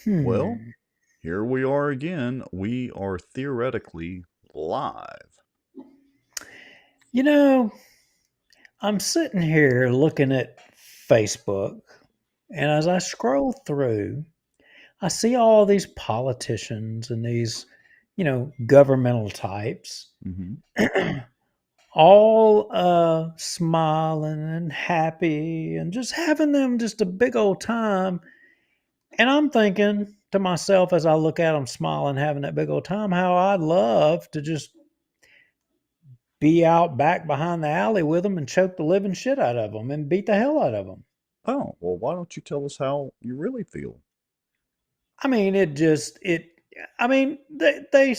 Well, Hmm. here we are again. We are theoretically live. You know, I'm sitting here looking at Facebook, and as I scroll through, I see all these politicians and these, governmental types, Hmm. all smiling and happy and just having them just a big old time. And I'm thinking to myself as I look at them smiling, having that big old time, how I'd love to just be out back behind the alley with them and choke the living shit out of them and beat the hell out of them. Oh, well, why don't you tell us how you really feel? I mean, it just it. I mean, they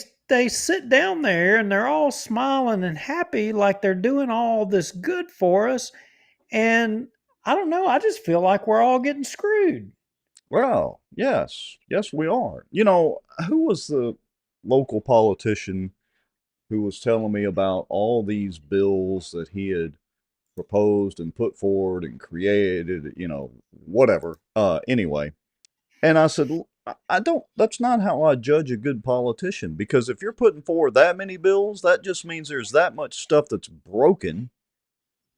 sit down there and they're all smiling and happy like they're doing all this good for us, and I don't know. I just feel like we're all getting screwed. Well, yes, yes, we are. Who was the local politician who was telling me about all these bills that he had proposed and put forward and created, whatever. Anyway, and I said, I don't, that's not how I judge a good politician because if you're putting forward that many bills, that just means there's that much stuff that's broken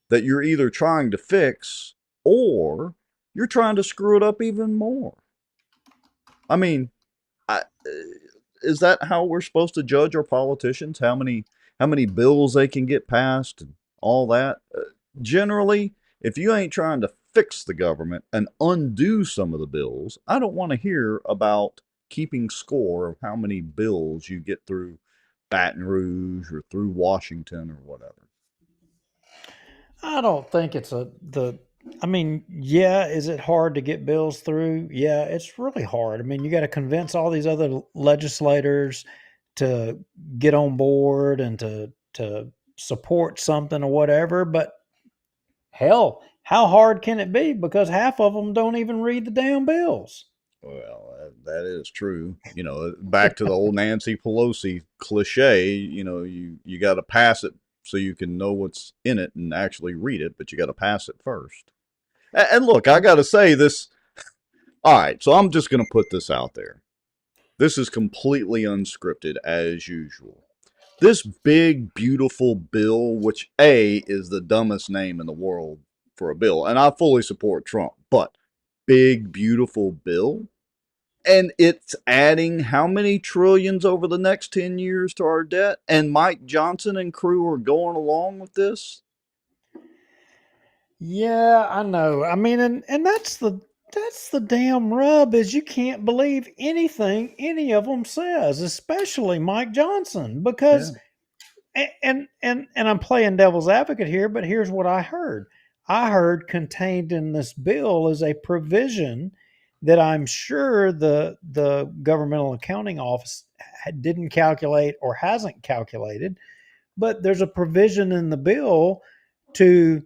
that you're either trying to fix or you're trying to screw it up even more. I mean, is that how we're supposed to judge our politicians? How many bills they can get passed and all that? Generally, if you ain't trying to fix the government and undo some of the bills, I don't want to hear about keeping score of how many bills you get through Baton Rouge or through Washington or whatever. I don't think it's a the. I mean, yeah, is it hard to get bills through? Yeah, it's really hard. I mean, you got to convince all these other legislators to get on board and to support something or whatever. But hell, how hard can it be? Because half of them don't even read the damn bills. Well, that is true. Back to the old Nancy Pelosi cliche, you got to pass it so you can know what's in it and actually read it, but you got to pass it first. And look, I got to say this. All right, so I'm just going to put this out there. This is completely unscripted as usual. This big, beautiful bill, which A is the dumbest name in the world for a bill, and I fully support Trump, but big, beautiful bill, and it's adding how many trillions over the next 10 years to our debt? And Mike Johnson and crew are going along with this? Yeah, I know. I mean, and that's the damn rub is you can't believe anything any of them says, especially Mike Johnson, Yeah. because and I'm playing devil's advocate here, but here's what I heard. I heard contained in this bill is a provision that I'm sure the governmental accounting office didn't calculate or hasn't calculated, but there's a provision in the bill to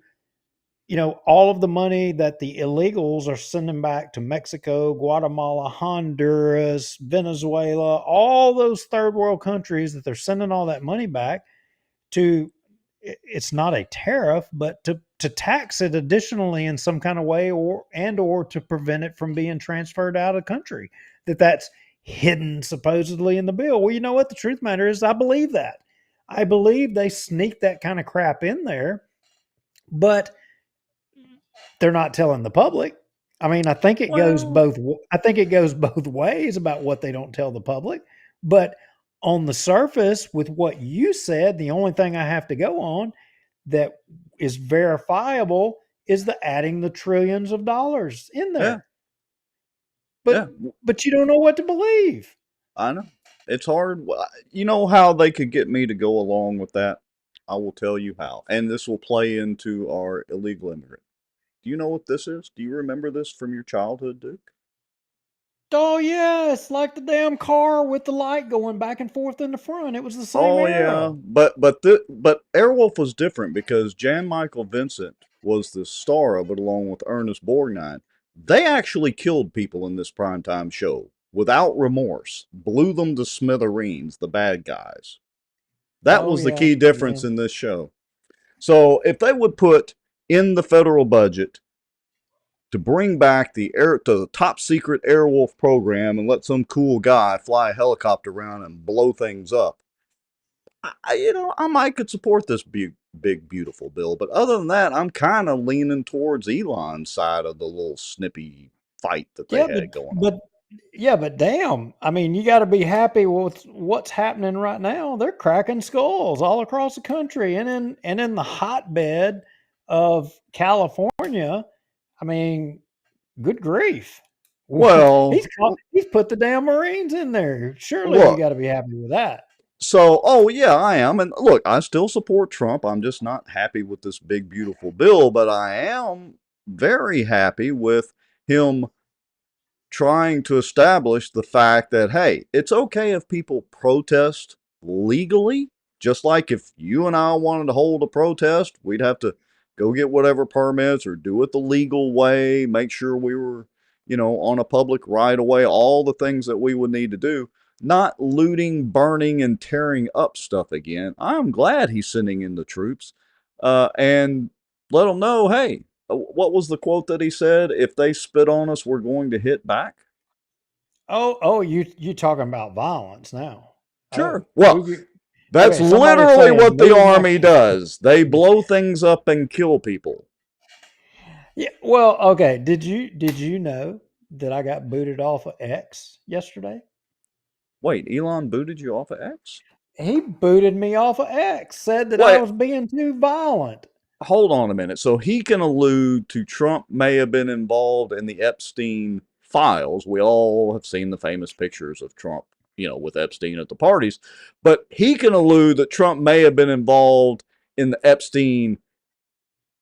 all of the money that the illegals are sending back to Mexico, Guatemala, Honduras, Venezuela, all those third world countries that they're sending all that money back to, it's not a tariff, but to tax it additionally in some kind of way, or to prevent it from being transferred out of the country. That's hidden supposedly in the bill. Well, you know what? The truth matter is I believe that. I believe they sneak that kind of crap in there, but they're not telling the public. I mean, Well, I think it goes both ways about what they don't tell the public. But on the surface, with what you said, the only thing I have to go on that is verifiable is the adding the trillions of dollars in yeah, there. yeah, But you don't know what to believe. I know. It's hard. You know how they could get me to go along with that? I will tell you how. And this will play into our illegal immigrant. Do you know what this is? Do you remember this from your childhood, Duke? Oh yeah, it's like the damn car with the light going back and forth in the front. It was the same Oh era. yeah, but Airwolf was different because Jan Michael Vincent was the star of it along with Ernest Borgnine. They actually killed people in this primetime show without remorse, blew them to smithereens, the bad guys. That Oh was the yeah, key yeah. difference in this show. So if they would put in the federal budget to bring back the top secret Airwolf program and let some cool guy fly a helicopter around and blow things up. I might could support this big beautiful bill, but other than that, I'm kind of leaning towards Elon's side of the little snippy fight that they Yeah, had going on. but yeah, but damn, I mean, you got to be happy with what's happening right now. They're cracking skulls all across the country, and in the hotbed of California. I mean, good grief. Well, He's put the damn Marines in there. Surely you look, got to be happy with that. so, oh yeah, I am. And look, I still support Trump. I'm just not happy with this big, beautiful bill, but I am very happy with him trying to establish the fact that, hey, it's okay if people protest legally. Just like if you and I wanted to hold a protest, we'd have to go get whatever permits or do it the legal way, make sure we were, on a public right of way, all the things that we would need to do. Not looting, burning, and tearing up stuff again. I'm glad he's sending in the troops and let them know, hey, what was the quote that he said? If they spit on us, we're going to hit back. Oh, you talking about violence now? Sure. Oh, Well, that's okay. Somebody's literally saying what the move my army does. They blow things up and kill people. Yeah, well, okay. Did you know that I got booted off of X yesterday? Wait, Elon booted you off of X? He booted me off of X, said that I Wait, was being too violent. hold on a minute. So he can allude to Trump may have been involved in the Epstein files. We all have seen the famous pictures of Trump, with Epstein at the parties. But he can allude that Trump may have been involved in the Epstein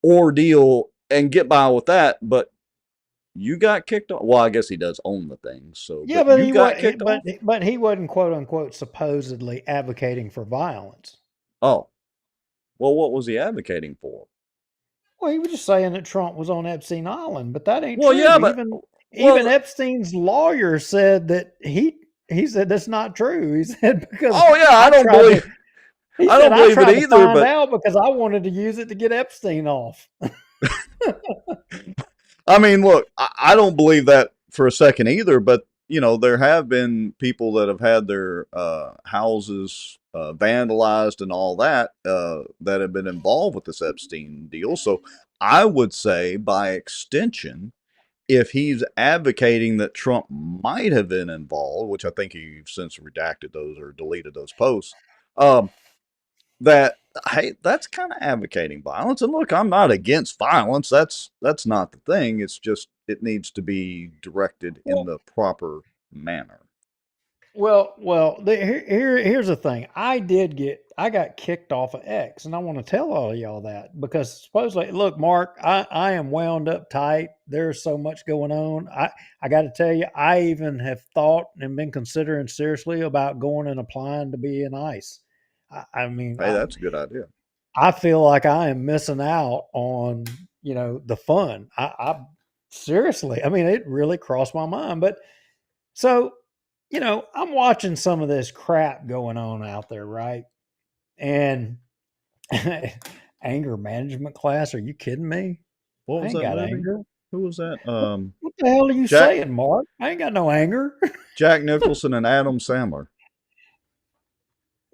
ordeal and get by with that. But you got kicked off. Well, I guess he does own the thing. So, Yeah, but but you got kicked off. he wasn't quote unquote supposedly advocating for violence. Oh, well, what was he advocating for? Well, he was just saying that Trump was on Epstein Island, but that ain't Well, true. yeah, but Even well, Epstein's lawyer said that he said that's not true. He said because oh yeah, I tried to he I said don't I believe it tried to either. find But out because I wanted to use it to get Epstein off. I mean, look, I don't believe that for a second either. But there have been people that have had their houses vandalized and all that that have been involved with this Epstein deal. So I would say, by extension, if he's advocating that Trump might have been involved, which I think he's since redacted those or deleted those posts, um, that hey, that's kind of advocating violence. And look, I'm not against violence. That's not the thing. It's just it needs to be directed in Well, the proper manner. here's the thing. I got kicked off of X, and I want to tell all of y'all that because supposedly, look, Mark, I am wound up tight. There's so much going on. I got to tell you, I even have thought and been considering seriously about going and applying to be in ICE. I mean, Hey, that's a good idea. I feel like I am missing out on the fun. I seriously, I mean, it really crossed my mind, but so, I'm watching some of this crap going on out there, right? And anger management class, are you kidding me? What I was ain't that got movie? anger. Who was that? What the hell are you Jack saying, Mark? I ain't got no anger. Jack Nicholson and Adam Sandler.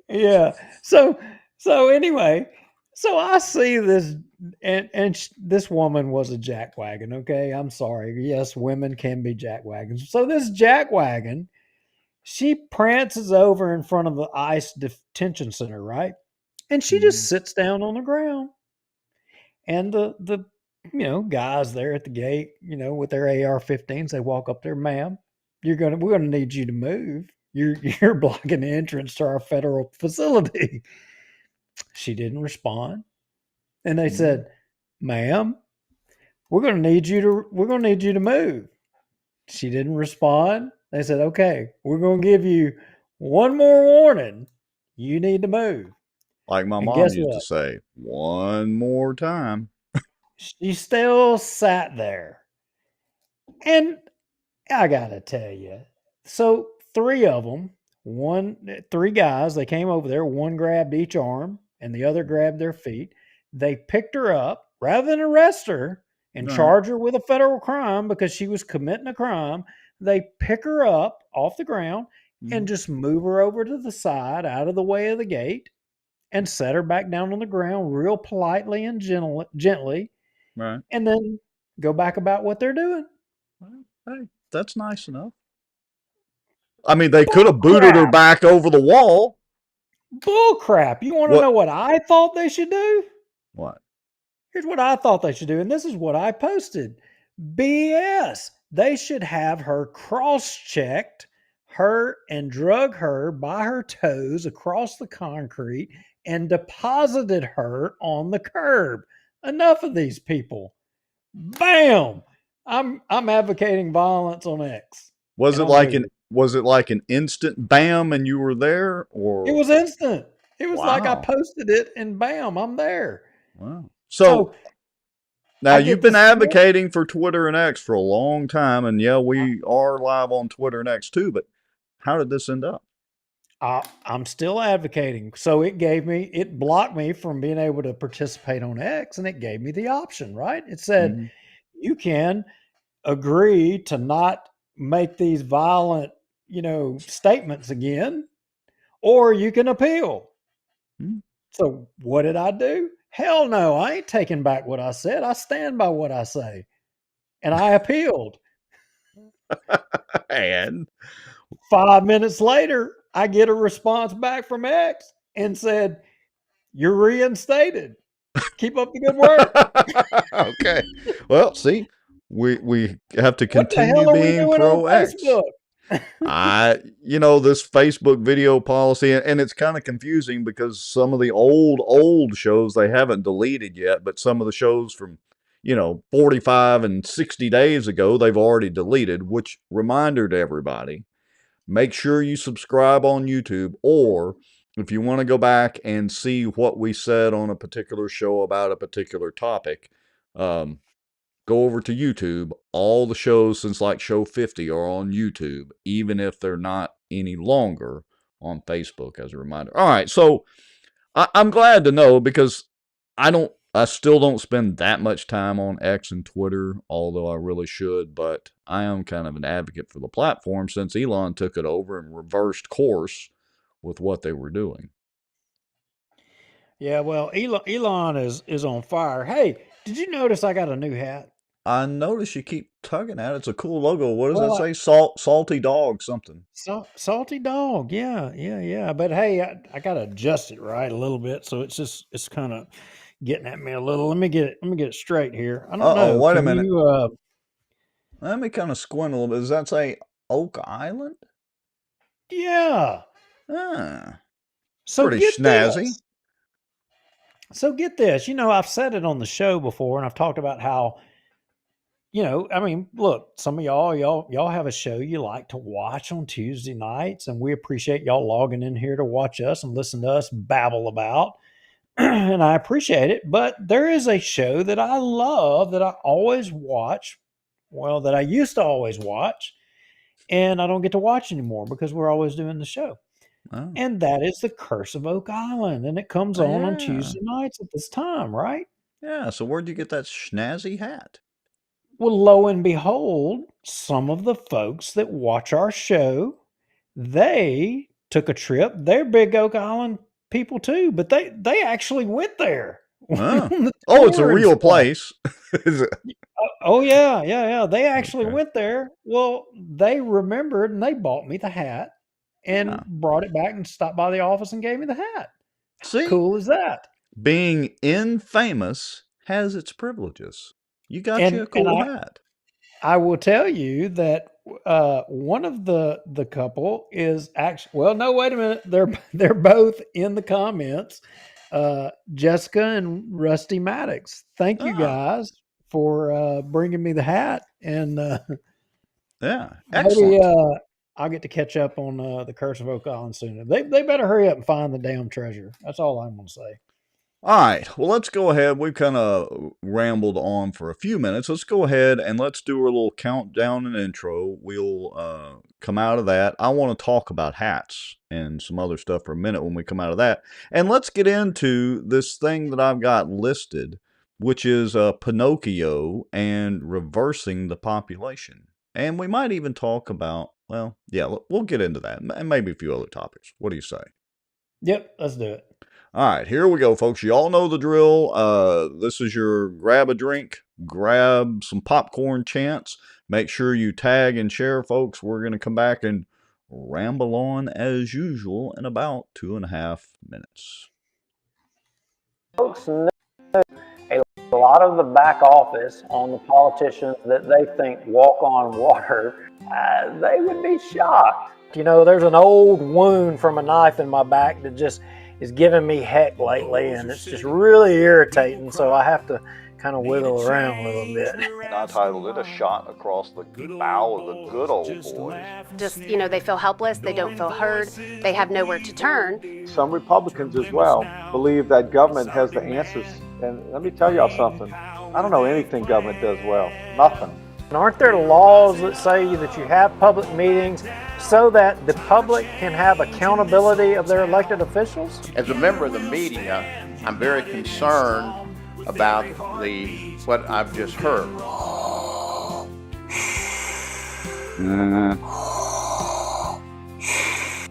Yeah. So anyway, so I see this this woman was a jackwagon, okay? I'm sorry. Yes, women can be jackwagons. So this jackwagon, she prances over in front of the ICE detention center, right? And she just Mm, sits down on the ground. And the guys there at the gate, with their AR-15s, they walk up there, ma'am, we're gonna need you to move. You're blocking the entrance to our federal facility. She didn't respond. And they mm. said, ma'am, we're gonna need you to move. She didn't respond. They said, okay, we're gonna give you one more warning. You need to move. Like my And mom guess used to what? say, one more time. She still sat there. And I gotta tell you, so three of them, three guys, they came over there. One grabbed each arm, and the other grabbed their feet. They picked her up rather than arrest her. and Right. charge her with a federal crime because she was committing a crime. They pick her up off the ground and Mhm. just move her over to the side out of the way of the gate and set her back down on the ground real politely and gently, Right. and then go back about what they're doing. Well, hey, that's nice enough. I mean, they could Bull have booted her crap. back over the wall. Bull crap. You want to know What? what I thought they should do? What? Here's what I thought they should do, and this is what I posted. BS. They should have her cross checked, her and drug her by her toes across the concrete and deposited her on the curb. Enough of these people. Bam. I'm advocating violence on X Was and it on like an Twitter. was it like an instant bam and you were there, It or was instant. It was like I wow? posted it and bam, I'm there. Wow. So So now I you've get been this morning. advocating for Twitter and X for a long time, and yeah, we are live on Twitter and X too. But how did this end up? I'm still advocating. So it blocked me from being able to participate on X and it gave me the option, right? It said, Mm-hmm. you can agree to not make these violent, statements again, or you can appeal. Mm-hmm. So what did I do? Hell no, I ain't taking back what I said. I stand by what I say. And I appealed. And 5 minutes later, I get a response back from X and said, you're reinstated. Keep up the good work. okay, well, see, we have to What the continue hell are we being doing on pro X. Facebook? This Facebook video policy, and it's kind of confusing because some of the old shows they haven't deleted yet, but some of the shows from 45 and 60 days ago they've already deleted. Which, reminder to everybody, make sure you subscribe on YouTube, or if you want to go back and see what we said on a particular show about a particular topic, um, go over to YouTube. All the shows since like show 50 are on YouTube, even if they're not any longer on Facebook, as a reminder. All right, so I'm glad to know, because I still don't spend that much time on X and Twitter, although I really should, but I am kind of an advocate for the platform since Elon took it over and reversed course with what they were doing. Yeah, well, Elon is on fire. Hey, did you notice I got a new hat? I notice you keep tugging at it. It's a cool logo. What does that Well, say? Salty dog something. salty dog. Yeah, yeah, yeah. But hey, I got to adjust it right a little bit, so it's kind of getting at me a little. Let me get it straight here. I don't Uh-oh, know. wait a Can minute. you? Let me kind of squint a little bit. Does that say Oak Island? Yeah. Ah, So pretty get snazzy. this. So get this. I've said it on the show before, and I've talked about how I mean, look, some of y'all have a show you like to watch on Tuesday nights, and we appreciate y'all logging in here to watch us and listen to us babble about. And I appreciate it. But there is a show that I love that I always watch. Well, that I used to always watch, and I don't get to watch anymore because we're always doing the show. Oh, And that is The Curse of Oak Island. And it comes on yeah. Tuesday nights at this time, right? Yeah, so where'd you get that snazzy hat? Well, lo and behold, some of the folks that watch our show, they took a trip. They're big Oak Island people too, but they actually went there Oh. on the Oh, it's a tour and real stuff. place. Is it? Oh yeah, yeah, yeah. They actually Okay. went there. Well, they remembered and they bought me the hat and Yeah. brought it back and stopped by the office and gave me the hat. How See, cool is that? being infamous has its privileges. You got you a And cool hat. I will tell you that one of the couple is actually, well, no, wait a minute. They're both in the comments. Jessica and Rusty Maddox. Thank you Ah, guys for bringing me the hat, and yeah. maybe Excellent. I'll get to catch up on the Curse of Oak Island soon. They better hurry up and find the damn treasure. That's all I'm going to say. All right. Well, let's go ahead. We've kind of rambled on for a few minutes. Let's go ahead and let's do a little countdown and intro. We'll come out of that. I want to talk about hats and some other stuff for a minute when we come out of that. And let's get into this thing that I've got listed which is Pinocchio and reversing the population. And we might even talk about, well, yeah, we'll get into that and maybe a few other topics. What do you say? Yep, let's do it. All right, here we go, folks. You all know the drill. This is your grab a drink, grab some popcorn chance. Make sure you tag and share, folks. We're going to come back and ramble on as usual in about 2.5 minutes. Folks know a lot of the back office on the politicians that they think walk on water, they would be shocked. You know, there's an old wound from a knife in my back that just is giving me heck lately, and it's just really irritating, so I have to kind of wiggle around a little bit. And I titled it A Shot Across the Bow of the Good Old Boys. Just, you know, they feel helpless, they don't feel heard, they have nowhere to turn. Some Republicans as well believe that government has the answers. And let me tell y'all something. I don't know anything government does well. Nothing. And aren't there laws that say that you have public meetings so that the public can have accountability of their elected officials? As a member of the media, I'm very concerned about what I've just heard.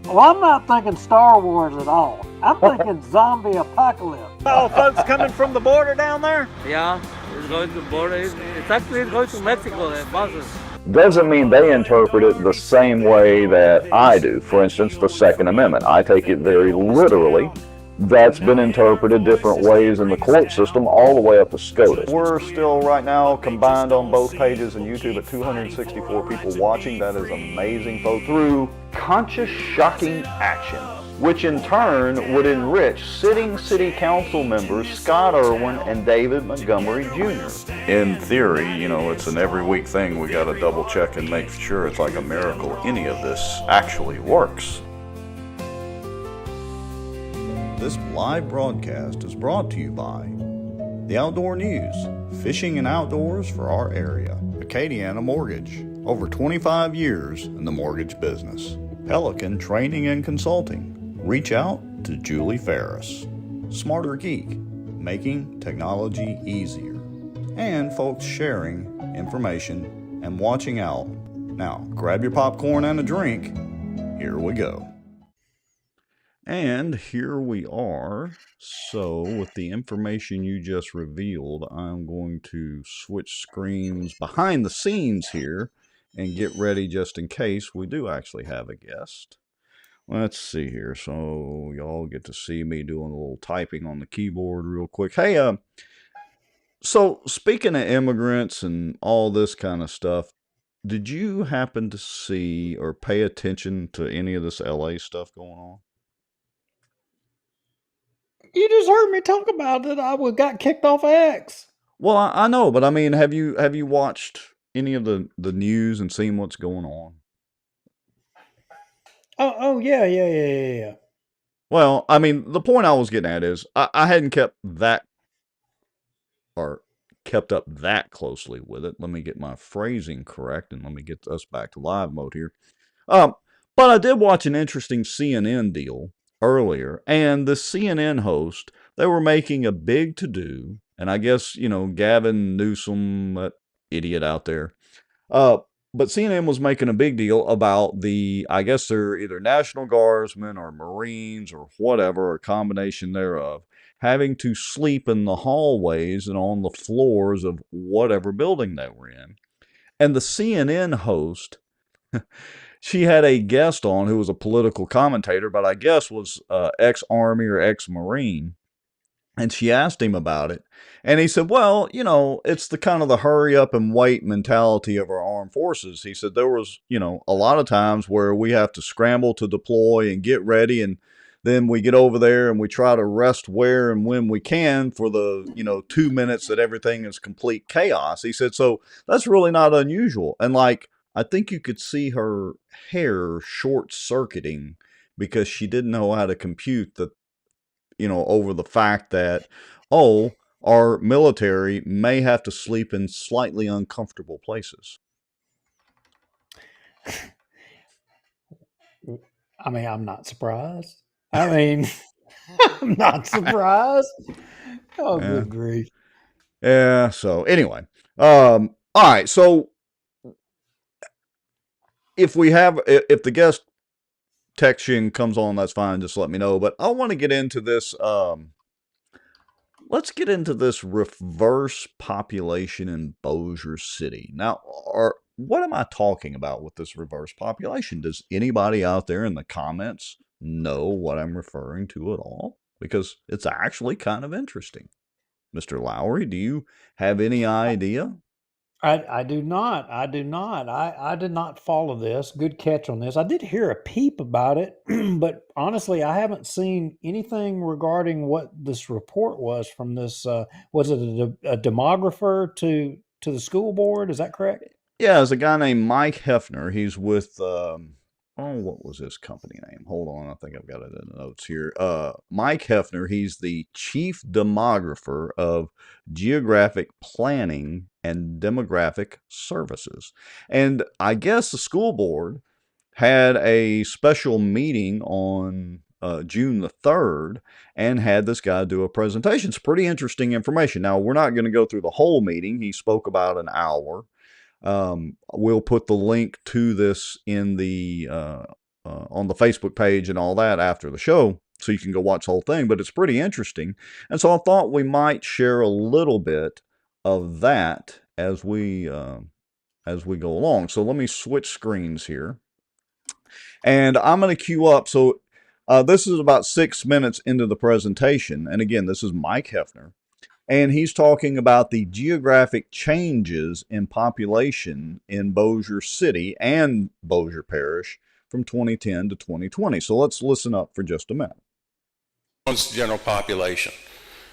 Well, I'm not thinking Star Wars at all. I'm thinking zombie apocalypse. Oh, folks coming from the border down there? Yeah, it's going to border. It's actually going to Mexico, the buses. Doesn't mean they interpret it the same way that I do. For instance, the Second Amendment. I take it very literally. That's been interpreted different ways in the court system all the way up to SCOTUS. We're still right now combined on both pages and YouTube at 264 people watching. That is amazing, folks. Through conscious, shocking action, which in turn would enrich sitting city council members Scott Irwin and David Montgomery Jr. In theory, you know, it's an every week thing. We got to double check and make sure it's like a miracle any of this actually works. This live broadcast is brought to you by the Outdoor News, fishing and outdoors for our area. Acadiana Mortgage, over 25 years in the mortgage business. Pelican Training and Consulting. Reach out to Julie Ferris. Smarter Geek, making technology easier. And folks sharing information and watching out. Now, grab your popcorn and a drink. Here we go. And here we are. So with the information you just revealed, I'm going to switch screens behind the scenes here and get ready just in case we do actually have a guest. Let's see here. So y'all get to see me doing a little typing on the keyboard real quick. Hey, so speaking of immigrants and all this kind of stuff, did you happen to see or pay attention to any of this LA stuff going on? You just heard me talk about it. I got kicked off X. Well, I know, but I mean, have you watched any of the news and seen what's going on? Oh, yeah. Well, I mean, the point I was getting at is I hadn't kept up that closely with it. Let me get my phrasing correct and let me get us back to live mode here. But I did watch an interesting CNN deal earlier, and the CNN host, they were making a big to-do, and I guess, you know, Gavin Newsom, that idiot out there, but CNN was making a big deal about I guess they're either National Guardsmen or Marines or whatever, or a combination thereof, having to sleep in the hallways and on the floors of whatever building they were in. And the CNN host, she had a guest on who was a political commentator, but I guess was ex-Army or ex-Marine. And she asked him about it. And he said, well, you know, it's the kind of the hurry up and wait mentality of our armed forces. He said there was, you know, a lot of times where we have to scramble to deploy and get ready. And then we get over there and we try to rest where and when we can for the, 2 minutes that everything is complete chaos. He said, so that's really not unusual. And like, I think you could see her hair short circuiting because she didn't know how to compute the, over the fact that, our military may have to sleep in slightly uncomfortable places. I mean, I'm not surprised. I'm not surprised. Oh, good grief. Yeah. So anyway, all right. So if the guest texting comes on, that's fine. Just let me know. But I want to get into this. Let's get into this reverse population in Bossier City. Now, what am I talking about with this reverse population? Does anybody out there in the comments know what I'm referring to at all? Because it's actually kind of interesting. Mr. Lowry, do you have any idea? I do not. I do not. I did not follow this. Good catch on this. I did hear a peep about it, but honestly, I haven't seen anything regarding what this report was from this. Was it a demographer to the school board? Is that correct? Yeah, there's a guy named Mike Hefner. He's with what was his company name? Hold on, I think I've got it in the notes here. Mike Hefner. He's the chief demographer of geographic planning and demographic services. And I guess the school board had a special meeting on June the 3rd and had this guy do a presentation. It's pretty interesting information. Now, we're not going to go through the whole meeting. He spoke about an hour. We'll put the link to this in the on the Facebook page and all that after the show, so you can go watch the whole thing. But it's pretty interesting, and so I thought we might share a little bit of that as we go along. So let me switch screens here, and I'm going to queue up. So this is about 6 minutes into the presentation, and again, this is Mike Hefner. And he's talking about the geographic changes in population in Bossier City and Bossier Parish from 2010 to 2020. So let's listen up for just a minute. General population.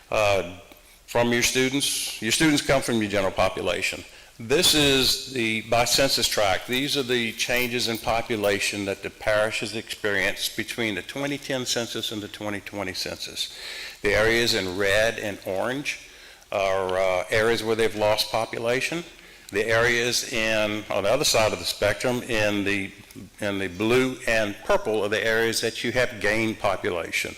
From your students come from your general population. This is by census tract. These are the changes in population that the parish has experienced between the 2010 census and the 2020 census. The areas in red and orange are areas where they've lost population. The areas on the other side of the spectrum in the blue and purple are the areas that you have gained population.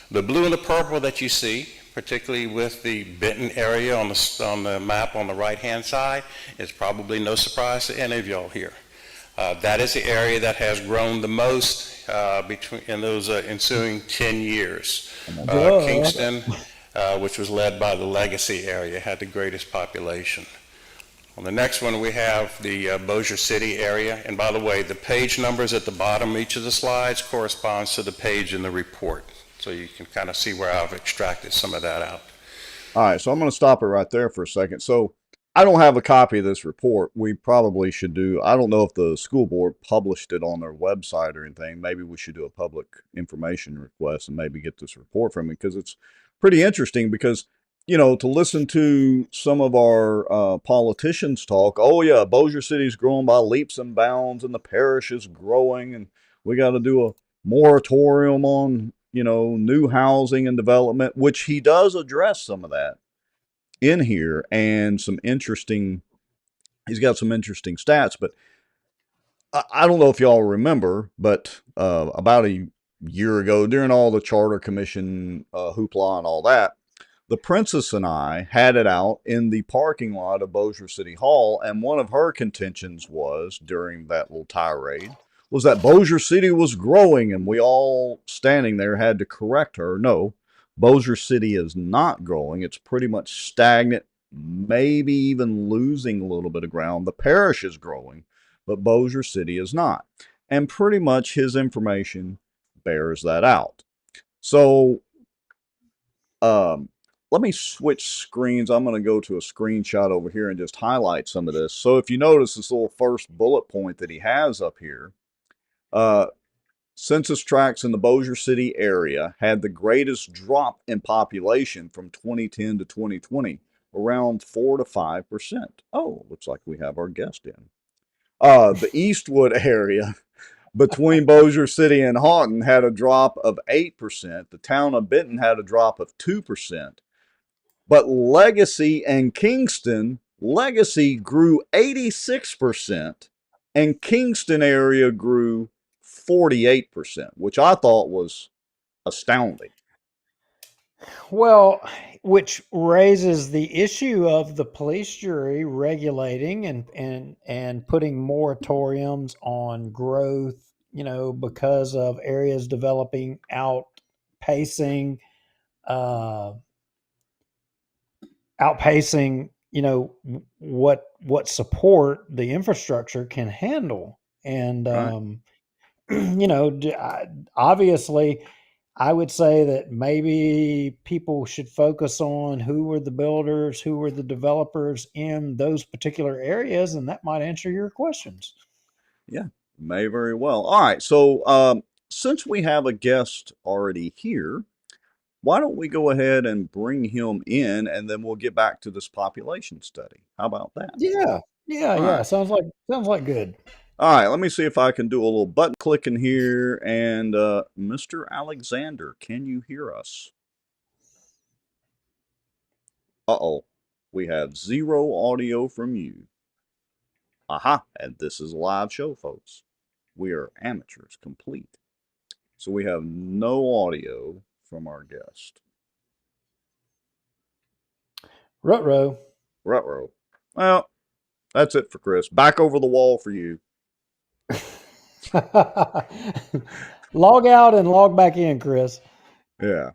The blue and the purple that you see, particularly with the Benton area on the map on the right-hand side, is probably no surprise to any of y'all here. That is the area that has grown the most in those ensuing 10 years. Kingston, which was led by the Legacy area, had the greatest population. On the next one, we have the Bossier City area. And by the way, the page numbers at the bottom of each of the slides corresponds to the page in the report. So you can kind of see where I've extracted some of that out. All right, so I'm going to stop it right there for a second. So I don't have a copy of this report. We probably should do, I don't know if the school board published it on their website or anything. Maybe we should do a public information request and maybe get this report from it, because it's pretty interesting. Because, you know, to listen to some of our politicians talk, oh yeah, Bossier City's growing by leaps and bounds and the parish is growing and we got to do a moratorium on, you know, new housing and development, which he does address some of that in here, and he's got some interesting stats. But I don't know if y'all remember, but about a year ago, during all the Charter Commission hoopla and all that, the Princess and I had it out in the parking lot of Bossier City Hall, and one of her contentions was, during that little tirade, was that Bossier City was growing, and we all standing there had to correct her. No, Bossier City is not growing. It's pretty much stagnant, maybe even losing a little bit of ground. The parish is growing, but Bossier City is not. And pretty much his information bears that out. So let me switch screens. I'm going to go to a screenshot over here and just highlight some of this. So if you notice this little first bullet point that he has up here, census tracts in the Bossier City area had the greatest drop in population from 2010 to 2020, around 4 to 5%. Oh, looks like we have our guest in. The Eastwood area between Bossier City and Houghton had a drop of 8%. The town of Benton had a drop of 2%. But Legacy and Kingston, Legacy grew 86%, and Kingston area grew 48%, which I thought was astounding. Well, which raises the issue of the police jury regulating and putting moratoriums on growth, because of areas developing outpacing uh, outpacing what support the infrastructure can handle. And Right. obviously I would say that maybe people should focus on who were the builders, who were the developers in those particular areas, and that might answer your questions. Yeah, may very well. All right. So, since we have a guest already here, why don't we go ahead and bring him in, and then we'll get back to this population study? How about that? Yeah, yeah, All yeah. right. Sounds like good. All right. Let me see if I can do a little button clicking here. And Mr. Alexander, can you hear us? Uh-oh. We have zero audio from you. Aha. And this is a live show, folks. We are amateurs complete. So we have no audio from our guest. Ruh-roh. Ruh-roh. Well, that's it for Chris. Back over the wall for you. Log out and log back in, Chris. Yeah.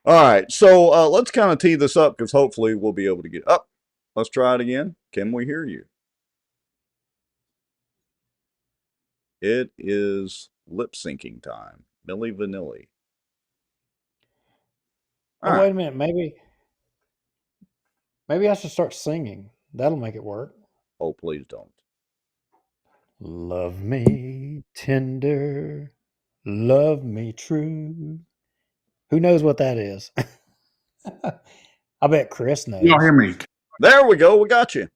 All right. So let's kind of tee this up because hopefully we'll be able to get up. Let's try it again. Can we hear you? It is lip syncing time. Milli Vanilli. Oh, wait a minute. Maybe I should start singing. That'll make it work. Oh, please don't. Love me tender, love me true. Who knows what that is? I bet Chris knows. Y'all hear me? There we go. We got you.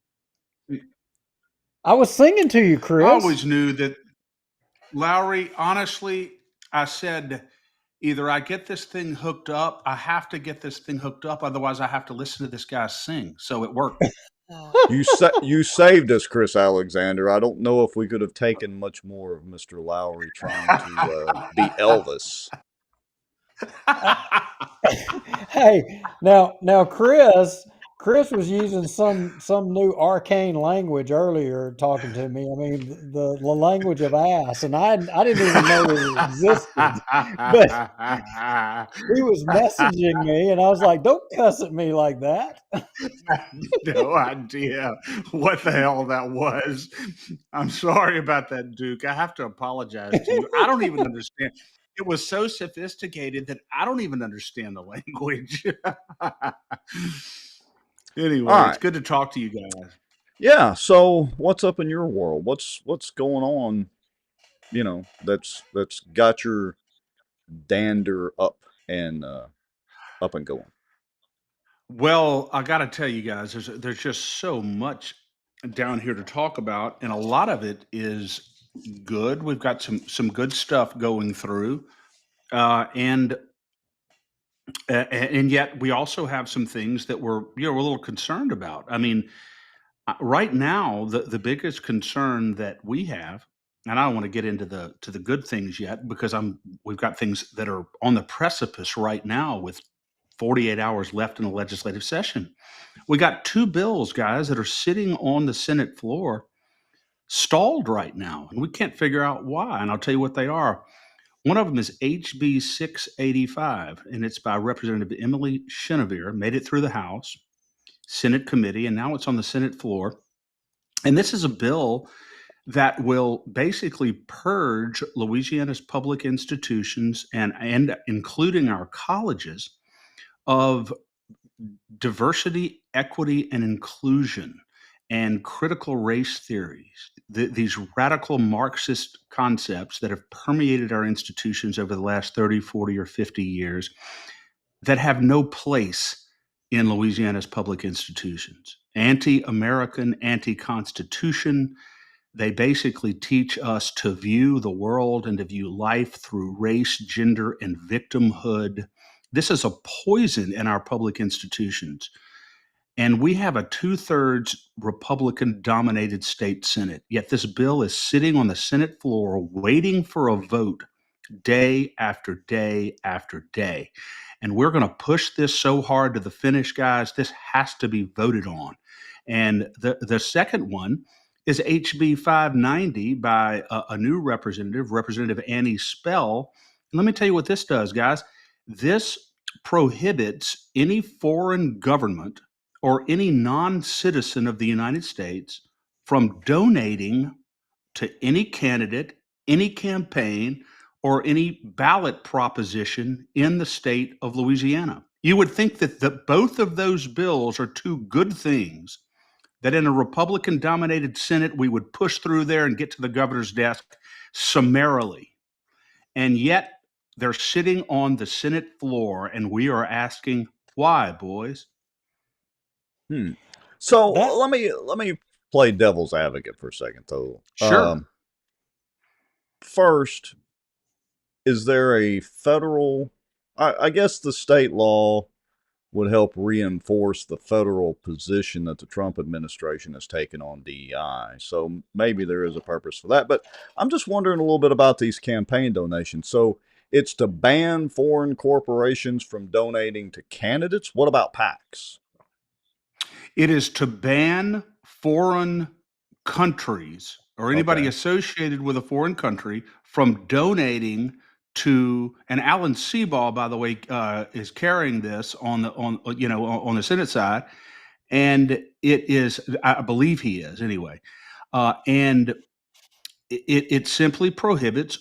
I was singing to you, Chris. I always knew that, Lowry, honestly, I said, either I get this thing hooked up, I have to get this thing hooked up, otherwise I have to listen to this guy sing. So it worked. You saved us, Chris Alexander. I don't know if we could have taken much more of Mr. Lowry trying to be Elvis. Hey, now, Chris was using some new arcane language earlier, talking to me. I mean, the language of ass, and I didn't even know it existed. But he was messaging me, and I was like, "Don't cuss at me like that." No idea what the hell that was. I'm sorry about that, Duke. I have to apologize to you. I don't even understand. It was so sophisticated that I don't even understand the language. Anyway, All right. It's good to talk to you guys. Yeah. So, what's up in your world? What's going on? That's got your dander up and going. Well, I got to tell you guys, there's just so much down here to talk about, and a lot of it is good. We've got some good stuff going through, and yet we also have some things that we're a little concerned about. I mean, right now the biggest concern that we have, and I don't want to get into the good things yet because we've got things that are on the precipice right now with 48 hours left in the legislative session. We got two bills, guys, that are sitting on the Senate floor, stalled right now, and we can't figure out why. And I'll tell you what they are. One of them is HB 685, and it's by Representative Emily Chenevert, made it through the House, Senate committee, and now it's on the Senate floor. And this is a bill that will basically purge Louisiana's public institutions and including our colleges of diversity, equity, and inclusion and critical race theories, these radical Marxist concepts that have permeated our institutions over the last 30, 40, or 50 years that have no place in Louisiana's public institutions. Anti-American, anti-Constitution. They basically teach us to view the world and to view life through race, gender, and victimhood. This is a poison in our public institutions. And we have a 2/3 Republican dominated state Senate. Yet this bill is sitting on the Senate floor waiting for a vote day after day after day. and we're going to push this so hard to the finish, guys. This has to be voted on. And the second one is HB 590 by a new representative, Representative Annie Spell. And let me tell you what this does, guys. This prohibits any foreign government or any non-citizen of the United States from donating to any candidate, any campaign, or any ballot proposition in the state of Louisiana. You would think that both of those bills are two good things that in a Republican-dominated Senate we would push through there and get to the governor's desk summarily. And yet they're sitting on the Senate floor, and we are asking why, boys? So let me play devil's advocate for a second, though. Sure. First, is there a federal? I guess the state law would help reinforce the federal position that the Trump administration has taken on DEI. So maybe there is a purpose for that. But I'm just wondering a little bit about these campaign donations. So it's to ban foreign corporations from donating to candidates. What about PACs? It is to ban foreign countries or anybody associated with a foreign country from donating to, and Alan Seabaugh, by the way, is carrying this on the Senate side, and it is, I believe he is anyway, and it simply prohibits,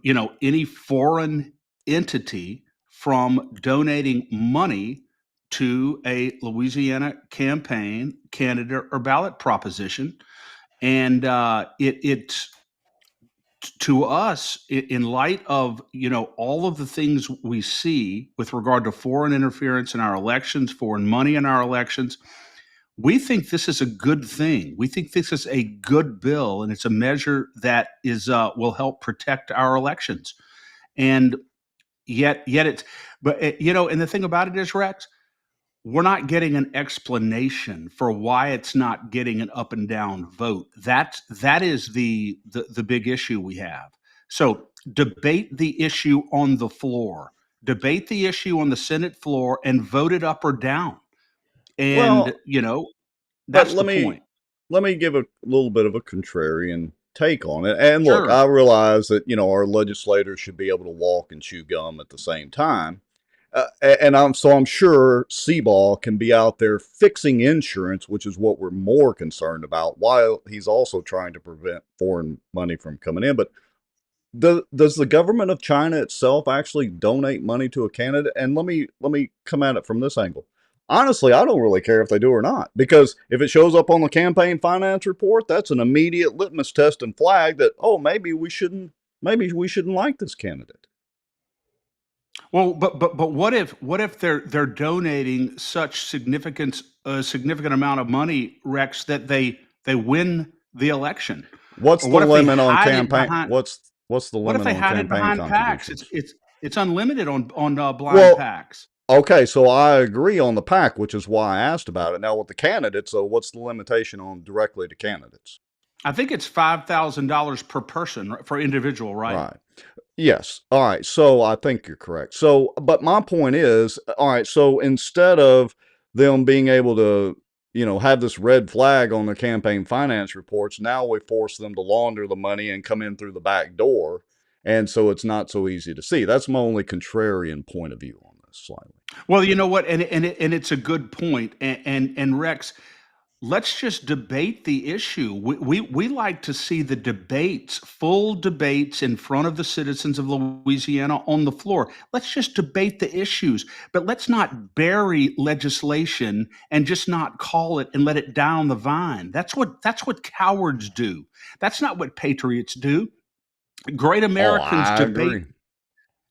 any foreign entity from donating money to a Louisiana campaign, candidate, or ballot proposition, and it's to us, in light of all of the things we see with regard to foreign interference in our elections, foreign money in our elections, we think this is a good thing. We think this is a good bill, and it's a measure that will help protect our elections. And yet it's, but and the thing about it is, Rex, we're not getting an explanation for why it's not getting an up and down vote. That is the big issue we have. So debate the issue on the floor, debate the issue on the Senate floor, and vote it up or down. And that's the point. Let me give a little bit of a contrarian take on it. And look, Sure. I realize that our legislators should be able to walk and chew gum at the same time. And I'm sure Seabaugh can be out there fixing insurance, which is what we're more concerned about, while he's also trying to prevent foreign money from coming in. But does the government of China itself actually donate money to a candidate? And let me come at it from this angle. Honestly, I don't really care if they do or not, because if it shows up on the campaign finance report, that's an immediate litmus test and flag that, maybe we shouldn't like this candidate. Well, but what if they're donating such significant amount of money, Rex, that they win the election? What's the limit on campaign? What's the limit on campaign contributions? What if they hide it behind PACs? It's unlimited on blind PACs. Okay, so I agree on the PAC, which is why I asked about it. Now with the candidates, so what's the limitation on directly to candidates? I think it's $5,000 per person for individual, right? Right. Yes. All right. So I think you're correct. So, but my point is, all right, so instead of them being able to, have this red flag on their campaign finance reports, now we force them to launder the money and come in through the back door. And so it's not so easy to see. That's my only contrarian point of view on this slightly. Well, you know what? And it's a good point. And Rex, let's just debate the issue. We like to see the debates, full debates in front of the citizens of Louisiana on the floor. Let's just debate the issues, but let's not bury legislation and just not call it and let it down the vine. That's what cowards do. That's not what patriots do. Great Americans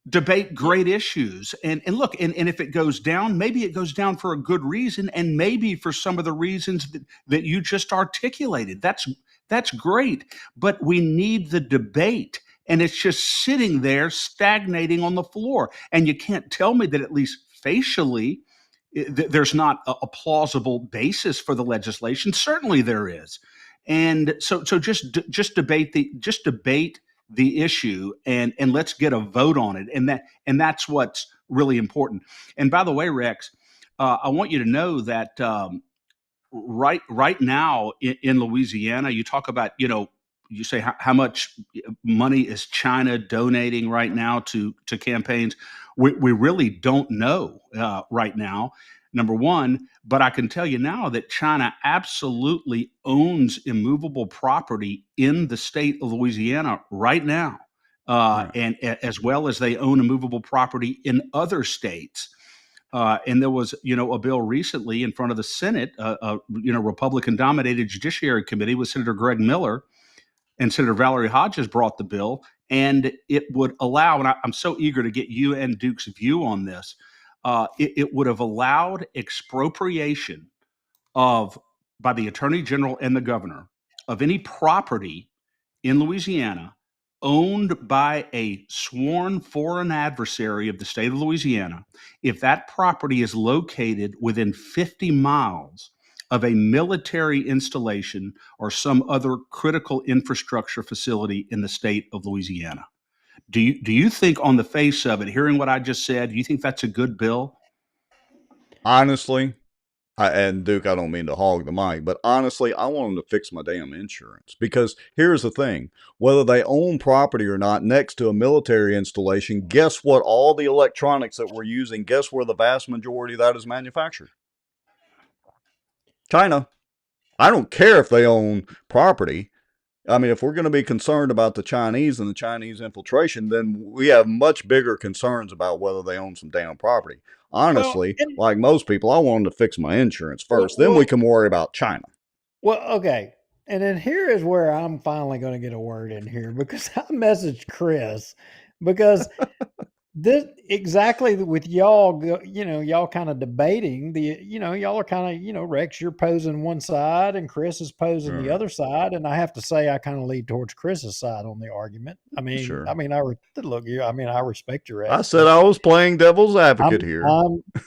debate great issues. And look, and if it goes down, maybe it goes down for a good reason, and maybe for some of the reasons that you just articulated. That's great. But we need the debate, and it's just sitting there stagnating on the floor. And you can't tell me that at least facially there's not a plausible basis for the legislation. Certainly there is. And so just debate the issue, and let's get a vote on it. And that's what's really important. And by the way, Rex, I want you to know that right now in Louisiana, you talk about, you say how much money is China donating right now to campaigns. We really don't know right now, number one, but I can tell you now that China absolutely owns immovable property in the state of Louisiana right now, and as well as they own immovable property in other states. And there was, a bill recently in front of the Senate, Republican-dominated Judiciary Committee with Senator Greg Miller, and Senator Valerie Hodges brought the bill, and it would allow, and I'm so eager to get you and Duke's view on this, it would have allowed expropriation by the Attorney General and the Governor of any property in Louisiana owned by a sworn foreign adversary of the state of Louisiana, if that property is located within 50 miles of a military installation or some other critical infrastructure facility in the state of Louisiana. Do you think, on the face of it, hearing what I just said, do you think that's a good bill? Honestly, and Duke, I don't mean to hog the mic, but honestly, I want them to fix my damn insurance. Because here's the thing, whether they own property or not next to a military installation, guess what? All the electronics that we're using, guess where the vast majority of that is manufactured? China. I don't care if they own property. I mean, if we're going to be concerned about the Chinese and the Chinese infiltration, then we have much bigger concerns about whether they own some damn property. Honestly, like most people, I want them to fix my insurance first. Then we can worry about China. Well, okay. And then here is where I'm finally going to get a word in here, because I messaged Chris, because this exactly with y'all, y'all kind of debating y'all are kind of, Rex, you're posing one side and Chris is posing the other side. And I have to say, I kind of lead towards Chris's side on the argument. I mean, Sure. I respect your I said I was playing devil's advocate here.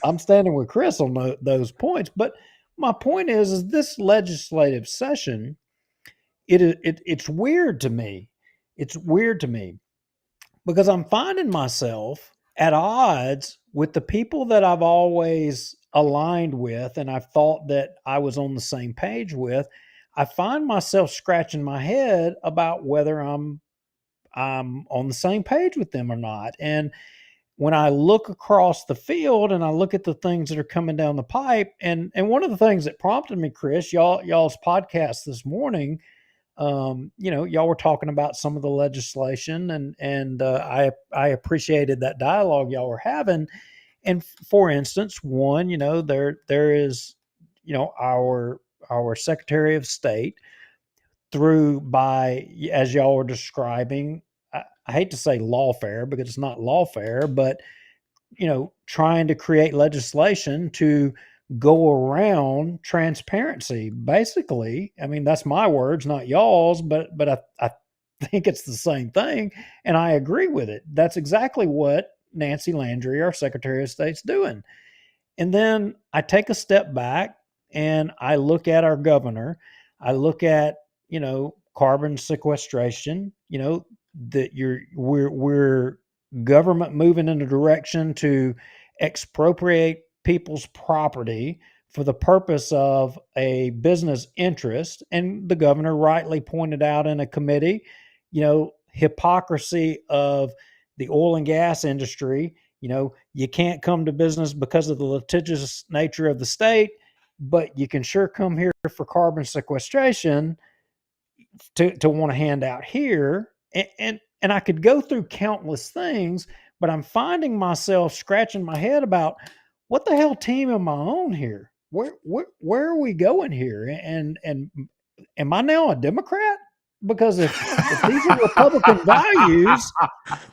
I'm standing with Chris on those points. But my point is this legislative session, it's weird to me. It's weird to me, because I'm finding myself at odds with the people that I've always aligned with and I thought that I was on the same page with. I find myself scratching my head about whether I'm on the same page with them or not. And when I look across the field and I look at the things that are coming down the pipe, and one of the things that prompted me, Chris, y'all's podcast this morning, y'all were talking about some of the legislation, and I appreciated that dialogue y'all were having. And for instance, one, there is, our Secretary of State as y'all were describing, I hate to say lawfare because it's not lawfare, but trying to create legislation to go around transparency. Basically, I mean, that's my words, not y'all's, but I think it's the same thing, and I agree with it. That's exactly what Nancy Landry, our Secretary of State's doing. And then I take a step back and I look at our governor. I look at, carbon sequestration, that we're government moving in a direction to expropriate people's property for the purpose of a business interest. And the governor rightly pointed out in a committee, hypocrisy of the oil and gas industry. You can't come to business because of the litigious nature of the state, but you can sure come here for carbon sequestration to want to hand out here. And I could go through countless things, but I'm finding myself scratching my head about what the hell team am I on here? Where are we going here? And am I now a Democrat? Because if these are Republican values,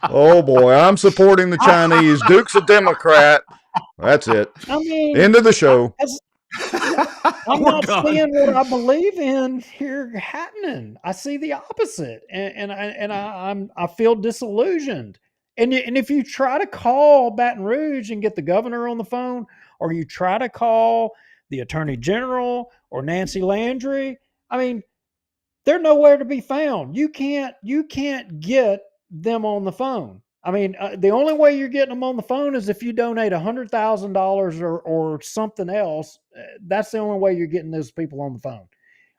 oh boy, I'm supporting the Chinese. Duke's a Democrat. That's it. I mean, end of the show. I'm not seeing what I believe in here happening. I see the opposite, and I feel disillusioned. And if you try to call Baton Rouge and get the governor on the phone, or you try to call the Attorney General or Nancy Landry, I mean, they're nowhere to be found. You can't get them on the phone. I mean, the only way you're getting them on the phone is if you donate $100,000 or something else. That's the only way you're getting those people on the phone.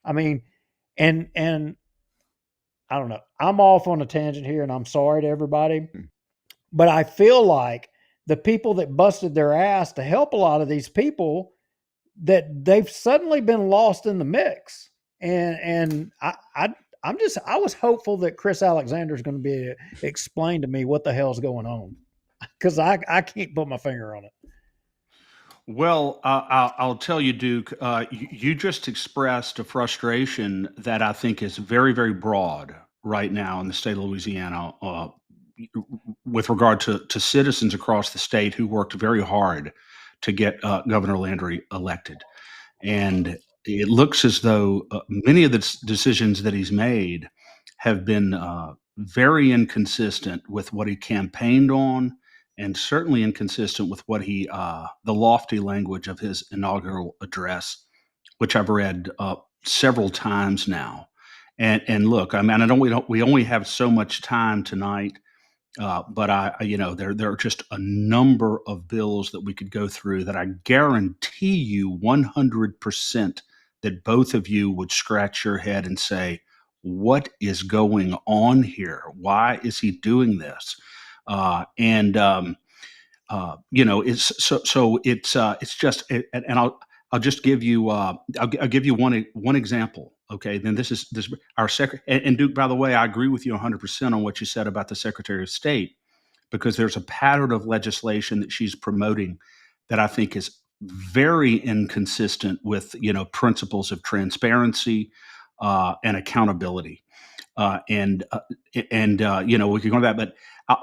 I mean, and I don't know. I'm off on a tangent here, and I'm sorry to everybody, but I feel like the people that busted their ass to help a lot of these people, that they've suddenly been lost in the mix. And I was hopeful that Chris Alexander is going to be able to explain to me what the hell's going on, because I can't put my finger on it. Well, I'll tell you, Duke, you just expressed a frustration that I think is very, very broad right now in the state of Louisiana with regard to citizens across the state who worked very hard to get Governor Landry elected. And it looks as though many of the decisions that he's made have been very inconsistent with what he campaigned on, and certainly inconsistent with what the lofty language of his inaugural address, which I've read several times now. And look, I mean, we only have so much time tonight. But there are just a number of bills that we could go through that I guarantee you 100% that both of you would scratch your head and say, what is going on here? Why is he doing this? It's just, and I'll just give you I'll give you one example. Okay, then this our secretary, and Duke, by the way, I agree with you 100% on what you said about the Secretary of State, because there's a pattern of legislation that she's promoting that I think is very inconsistent with principles of transparency and accountability. We can go to that, but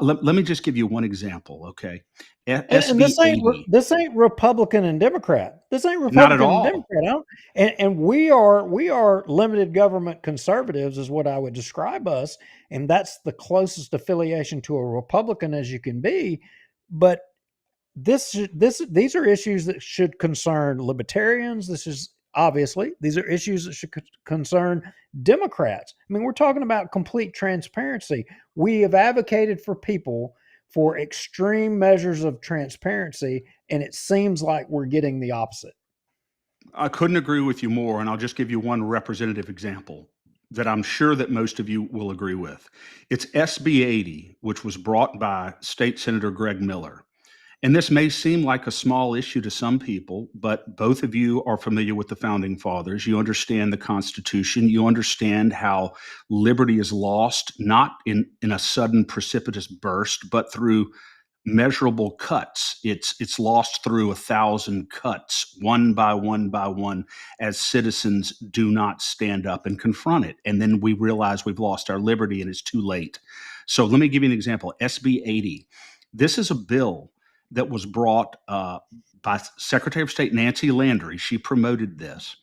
let me just give you one example, okay? And SB 80. this ain't Republican and Democrat. This ain't Not at Republican and all. Democrat. And we are limited government conservatives, is what I would describe us, and that's the closest affiliation to a Republican as you can be. But these are issues that should concern libertarians. These are issues that should concern Democrats. I mean, we're talking about complete transparency. We have advocated for people for extreme measures of transparency, and it seems like we're getting the opposite. I couldn't agree with you more, and I'll just give you one representative example that I'm sure that most of you will agree with. It's SB 80, which was brought by State Senator Greg Miller. And this may seem like a small issue to some people, but both of you are familiar with the Founding Fathers. You understand the Constitution. You understand how liberty is lost, not in a sudden precipitous burst, but through measurable cuts. It's lost through 1,000 cuts, one by one, as citizens do not stand up and confront it. And then we realize we've lost our liberty and it's too late. So let me give you an example. SB 80. This is a bill that was brought by Secretary of State Nancy Landry. She promoted this,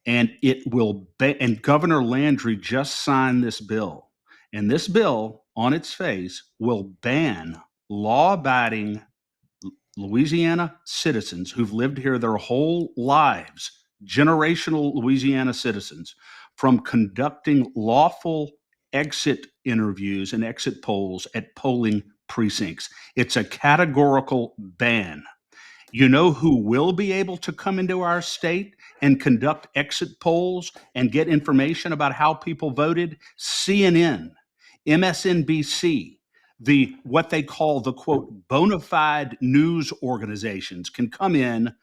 and and Governor Landry just signed this bill. And this bill, on its face, will ban law-abiding Louisiana citizens who've lived here their whole lives, generational Louisiana citizens, from conducting lawful exit interviews and exit polls at polling precincts. It's a categorical ban. You know who will be able to come into our state and conduct exit polls and get information about how people voted? CNN, MSNBC, what they call the quote bona fide news organizations can come in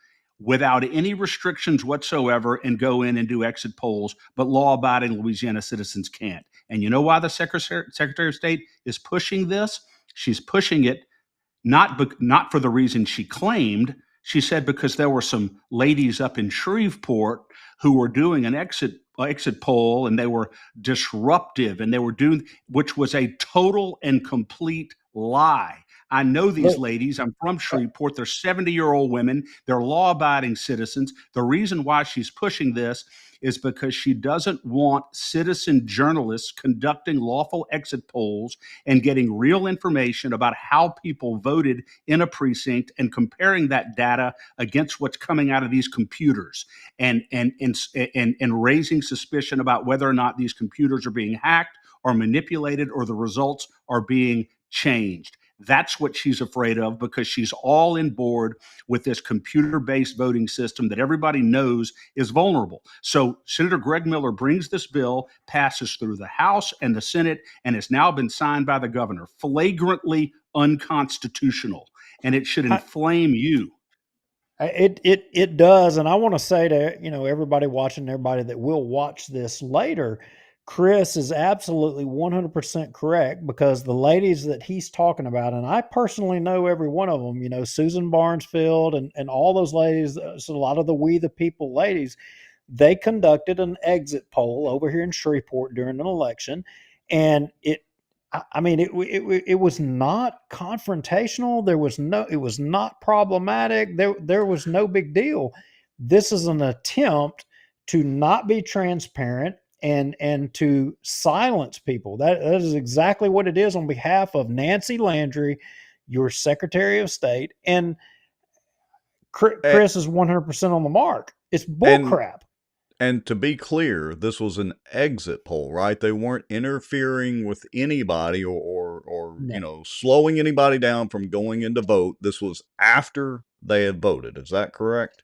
without any restrictions whatsoever and go in and do exit polls, but law-abiding Louisiana citizens can't. And you know why the Secretary of State is pushing this? She's pushing it not for the reason she claimed. She said because there were some ladies up in Shreveport who were doing an exit poll, and they were disruptive, and they were doing, which was a total and complete lie. I know these ladies. I'm from Shreveport. They're 70-year-old women. They're law-abiding citizens. The reason why she's pushing this is because she doesn't want citizen journalists conducting lawful exit polls and getting real information about how people voted in a precinct and comparing that data against what's coming out of these computers and raising suspicion about whether or not these computers are being hacked or manipulated or the results are being changed. That's what she's afraid of, because she's all in board with this computer-based voting system that everybody knows is vulnerable. So Senator Greg Miller brings this bill, passes through the House and the Senate, and has now been signed by the governor. Flagrantly unconstitutional. And it should inflame you. It does, and I want to say to everybody watching, everybody that will watch this later, Chris is absolutely 100% correct, because the ladies that he's talking about, and I personally know every one of them, Susan Barnesfield and all those ladies, so a lot of the We the People ladies, they conducted an exit poll over here in Shreveport during an election, and it was not confrontational. It was not problematic. There was no big deal. This is an attempt to not be transparent and to silence people. That is exactly what it is on behalf of Nancy Landry, your Secretary of State, and Chris is 100% on the mark. It's bullcrap. And to be clear, this was an exit poll, right? They weren't interfering with anybody or No. slowing anybody down from going in to vote. This was after they had voted. Is that correct?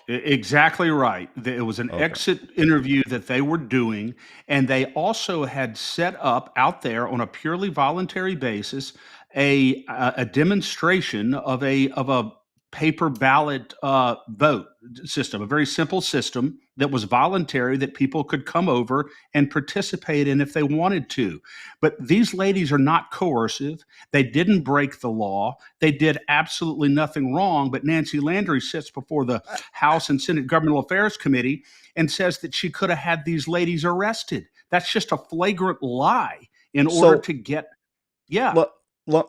Exactly right. It was an exit interview that they were doing, and they also had set up out there on a purely voluntary basis a demonstration of a paper ballot vote system, a very simple system that was voluntary, that people could come over and participate in if they wanted to. But these ladies are not coercive. They didn't break the law. They did absolutely nothing wrong. But Nancy Landry sits before the House and Senate Governmental Affairs Committee and says that she could have had these ladies arrested. That's just a flagrant lie in order to get, Let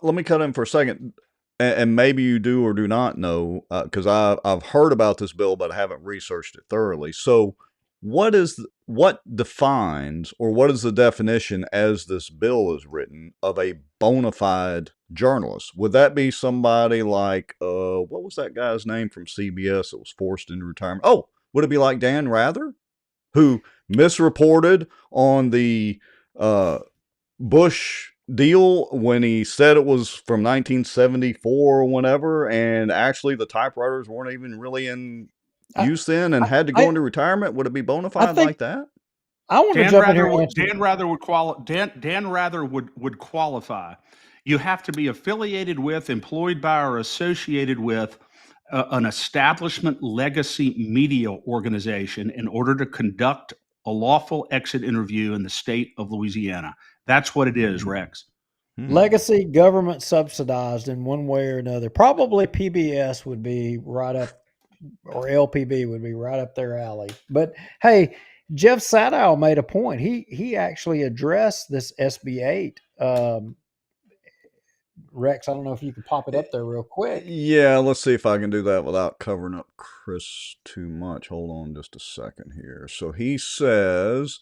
me cut in for a second. And maybe you do or do not know, because I've heard about this bill, but I haven't researched it thoroughly. So what defines, or what is the definition as this bill is written, of a bona fide journalist? Would that be somebody like, what was that guy's name from CBS that was forced into retirement? Oh, would it be like Dan Rather, who misreported on the Bush deal when he said it was from 1974 or whenever, and actually the typewriters weren't even really in use then and had to go into retirement? Would it be bona fide like that? I want to jump in here. Dan Rather would qualify. You have to be affiliated with, employed by, or associated with an establishment legacy media organization in order to conduct a lawful exit interview in the state of Louisiana. That's what it is, Rex. Legacy, government subsidized in one way or another. Probably PBS would be right up, or LPB would be right up their alley. But hey, Jeff Sadow made a point. He actually addressed this SB 8. Rex, I don't know if you can pop it up there real quick. Yeah, let's see if I can do that without covering up Chris too much. Hold on just a second here. So he says,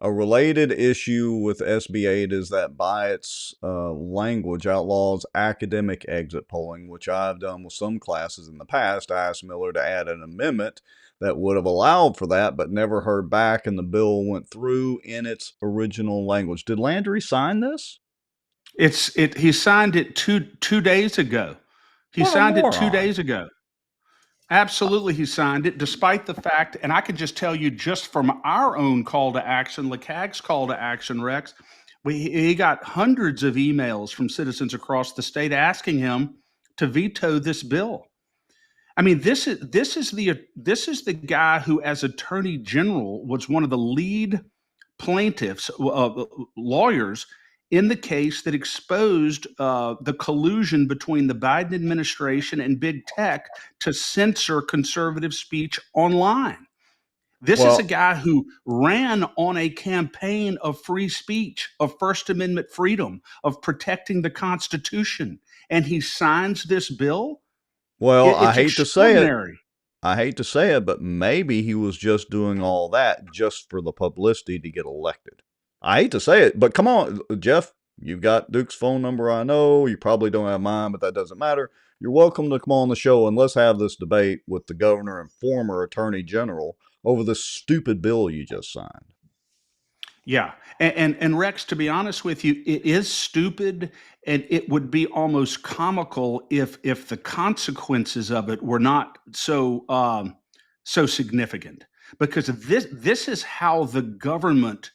a related issue with SB 8 is that by its language outlaws academic exit polling, which I've done with some classes in the past. I asked Miller to add an amendment that would have allowed for that, but never heard back, and the bill went through in its original language. Did Landry sign this? He signed it two days ago. He signed it 2 days ago. Absolutely, he signed it, despite the fact, and I can just tell you, just from our own call to action, LeCag's call to action, Rex, he got hundreds of emails from citizens across the state asking him to veto this bill. I mean, this is the guy who, as Attorney General, was one of the lead plaintiffs, lawyers, in the case that exposed the collusion between the Biden administration and big tech to censor conservative speech online. This is a guy who ran on a campaign of free speech, of First Amendment freedom, of protecting the Constitution, and he signs this bill? Well, I hate to say it, but maybe he was just doing all that just for the publicity to get elected. I hate to say it, but come on, Jeff, you've got Duke's phone number. I know you probably don't have mine, but that doesn't matter. You're welcome to come on the show and let's have this debate with the governor and former attorney general over this stupid bill you just signed. Yeah. And Rex, to be honest with you, it is stupid, and it would be almost comical if the consequences of it were not so significant. Because this is how the government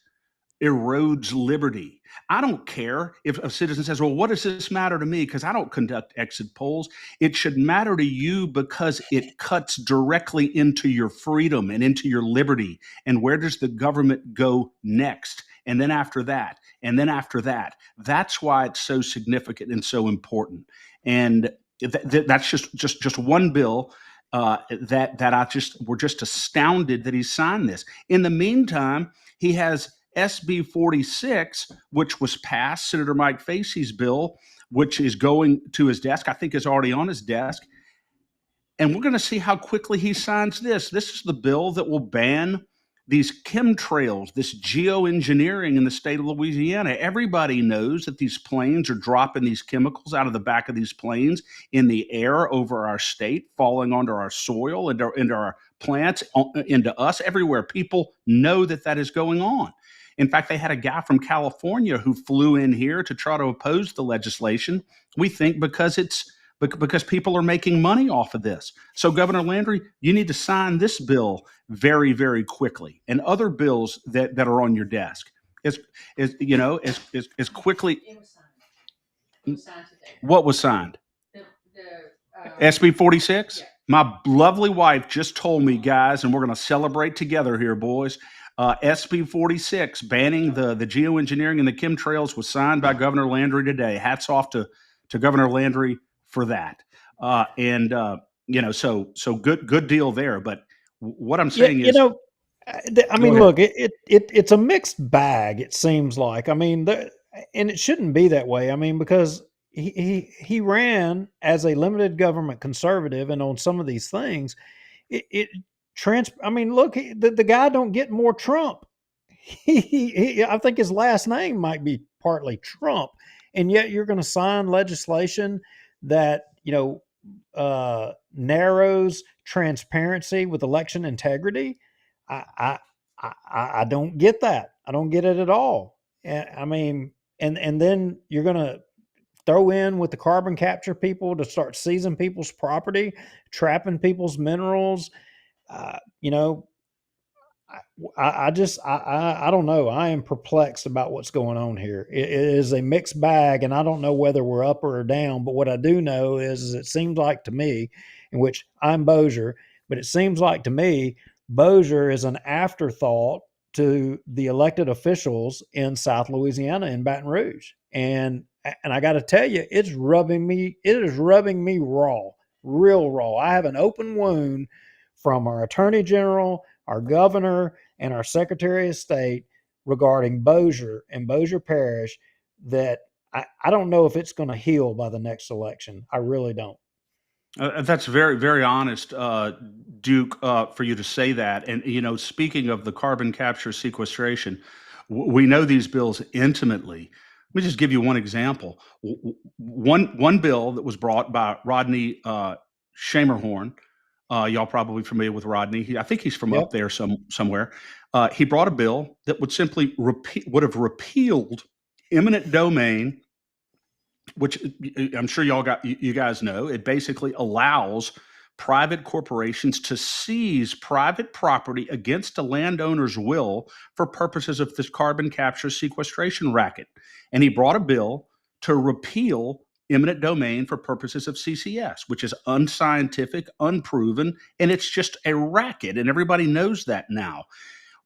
erodes liberty. I don't care if a citizen says, well, what does this matter to me? Because I don't conduct exit polls. It should matter to you because it cuts directly into your freedom and into your liberty. And where does the government go next? And then after that, and then after that. That's why it's so significant and so important. And that's just one bill we're just astounded that he signed this. In the meantime, he has SB 46, which was passed, Senator Mike Facey's bill, which is going to his desk. I think is already on his desk. And we're going to see how quickly he signs this. This is the bill that will ban these chemtrails, this geoengineering in the state of Louisiana. Everybody knows that these planes are dropping these chemicals out of the back of these planes in the air over our state, falling onto our soil, into our plants, into us, everywhere. People know that that is going on. In fact, they had a guy from California who flew in here to try to oppose the legislation. We think because people are making money off of this. So, Governor Landry, you need to sign this bill very, very quickly, and other bills that are on your desk as quickly. It was signed. It was signed today. What was signed? SB 46. Yeah. My lovely wife just told me, guys, and we're going to celebrate together here, boys. SB 46 banning the geoengineering and the chemtrails was signed by Governor Landry today. Hats off to Governor Landry for that. So good deal there. But what I'm saying is, I mean, look, it's a mixed bag. It seems like, I mean, and it shouldn't be that way. I mean, because he ran as a limited government conservative, and on some of these things, I mean, look, the guy don't get more Trump. I think his last name might be partly Trump, and yet you're going to sign legislation that narrows transparency with election integrity. I don't get that. I don't get it at all. I mean, and then you're going to throw in with the carbon capture people to start seizing people's property, trapping people's minerals. I don't know. I am perplexed about what's going on here. It is a mixed bag, and I don't know whether we're up or down. But what I do know is it seems like to me, in which I'm Bossier, but it seems like to me, Bossier is an afterthought to the elected officials in South Louisiana in Baton Rouge. And I got to tell you, it is rubbing me raw, real raw. I have an open wound from our Attorney General, our Governor, and our Secretary of State regarding Bossier and Bossier Parish that I don't know if it's going to heal by the next election. I really don't. That's very, very honest, Duke, for you to say that. And, speaking of the carbon capture sequestration, we know these bills intimately. Let me just give you one example. One bill that was brought by Rodney Schermerhorn. Y'all probably familiar with Rodney. I think he's from up there somewhere. He brought a bill that would simply would have repealed eminent domain, which I'm sure you guys know. It basically allows private corporations to seize private property against a landowner's will for purposes of this carbon capture sequestration racket. And he brought a bill to repeal eminent domain for purposes of CCS, which is unscientific, unproven, and it's just a racket, and everybody knows that now.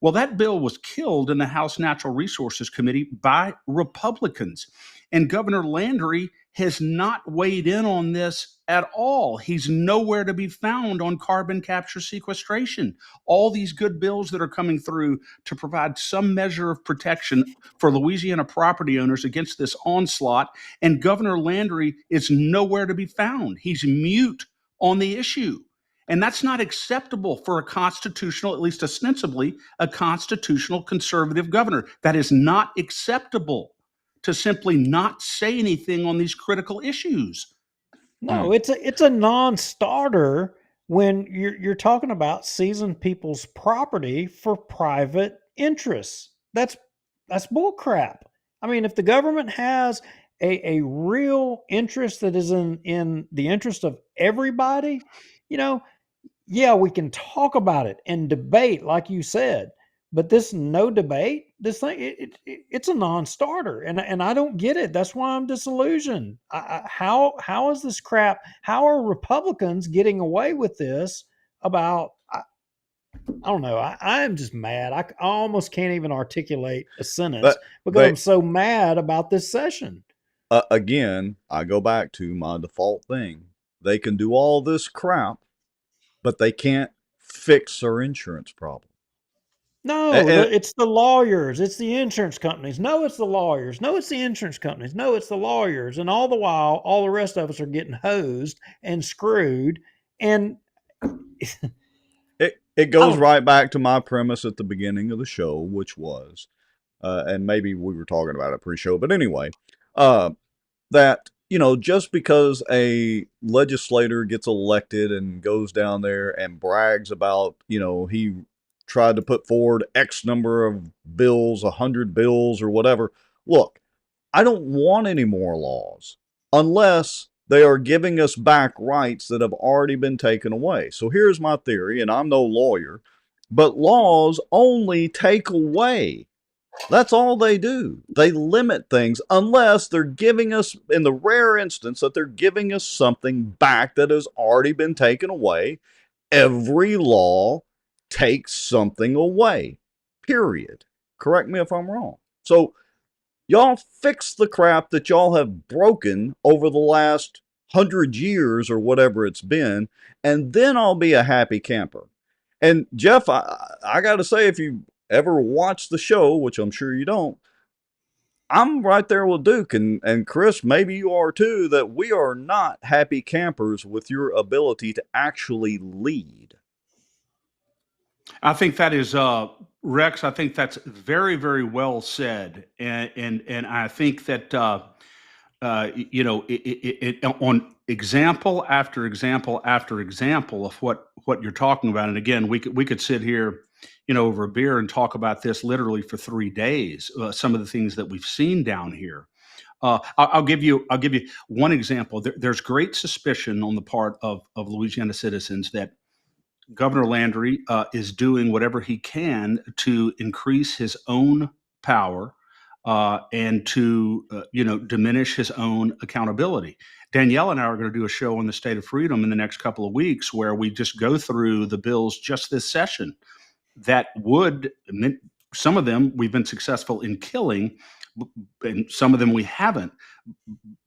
Well, that bill was killed in the House Natural Resources Committee by Republicans, and Governor Landry has not weighed in on this at all. He's nowhere to be found on carbon capture sequestration. All these good bills that are coming through to provide some measure of protection for Louisiana property owners against this onslaught, and Governor Landry is nowhere to be found. He's mute on the issue. And that's not acceptable for a constitutional, at least ostensibly, a constitutional conservative governor. That is not acceptable, to simply not say anything on these critical issues. No, it's a non-starter when you're talking about seizing people's property for private interests. that's bull crap. I mean, if the government has a real interest that is in the interest of everybody, you know, yeah, we can talk about it and debate, like you said. But this no debate, this thing, it's a non-starter, and I don't get it. That's why I'm disillusioned. How is this crap? How are Republicans getting away with this? About I don't know. I am just mad. I almost can't even articulate a sentence But because they I'm so mad about this session. again, I go back to my default thing. They can do all this crap, but they can't fix our insurance problem. No, And it's the lawyers. It's the insurance companies. No, it's the lawyers. No, it's the insurance companies. No, it's the lawyers. And all the while, all the rest of us are getting hosed and screwed. And it I goes don't. right back to my premise at the beginning of the show, which was, and maybe we were talking about it pre-show, but anyway, uh, that just because a legislator gets elected and goes down there and brags about he tried to put forward X number of bills, 100 bills or whatever. Look, I don't want any more laws unless they are giving us back rights that have already been taken away. So here's my theory, and I'm no lawyer, but laws only take away. That's all they do. They limit things unless they're giving us, in the rare instance that they're giving us something back that has already been taken away. Every law takes something away, period. Correct me if I'm wrong. So y'all fix the crap that y'all have broken over the last 100 years or whatever it's been, and then I'll be a happy camper. And Jeff, I got to say, if you ever watch the show, which I'm sure you don't, I'm right there with Duke and Chris, maybe you are too, that we are not happy campers with your ability to actually lead. I think that is Rex. I think that's very, very well said, and I think that on example after example after example of what you're talking about. And again, we could sit here, over a beer and talk about this literally for 3 days. Some of the things that we've seen down here. I'll give you one example. There's great suspicion on the part of Louisiana citizens that Governor Landry is doing whatever he can to increase his own power and to diminish his own accountability. Danielle and I are going to do a show on the State of Freedom in the next couple of weeks where we just go through the bills just this session that would, some of them we've been successful in killing, and some of them we haven't.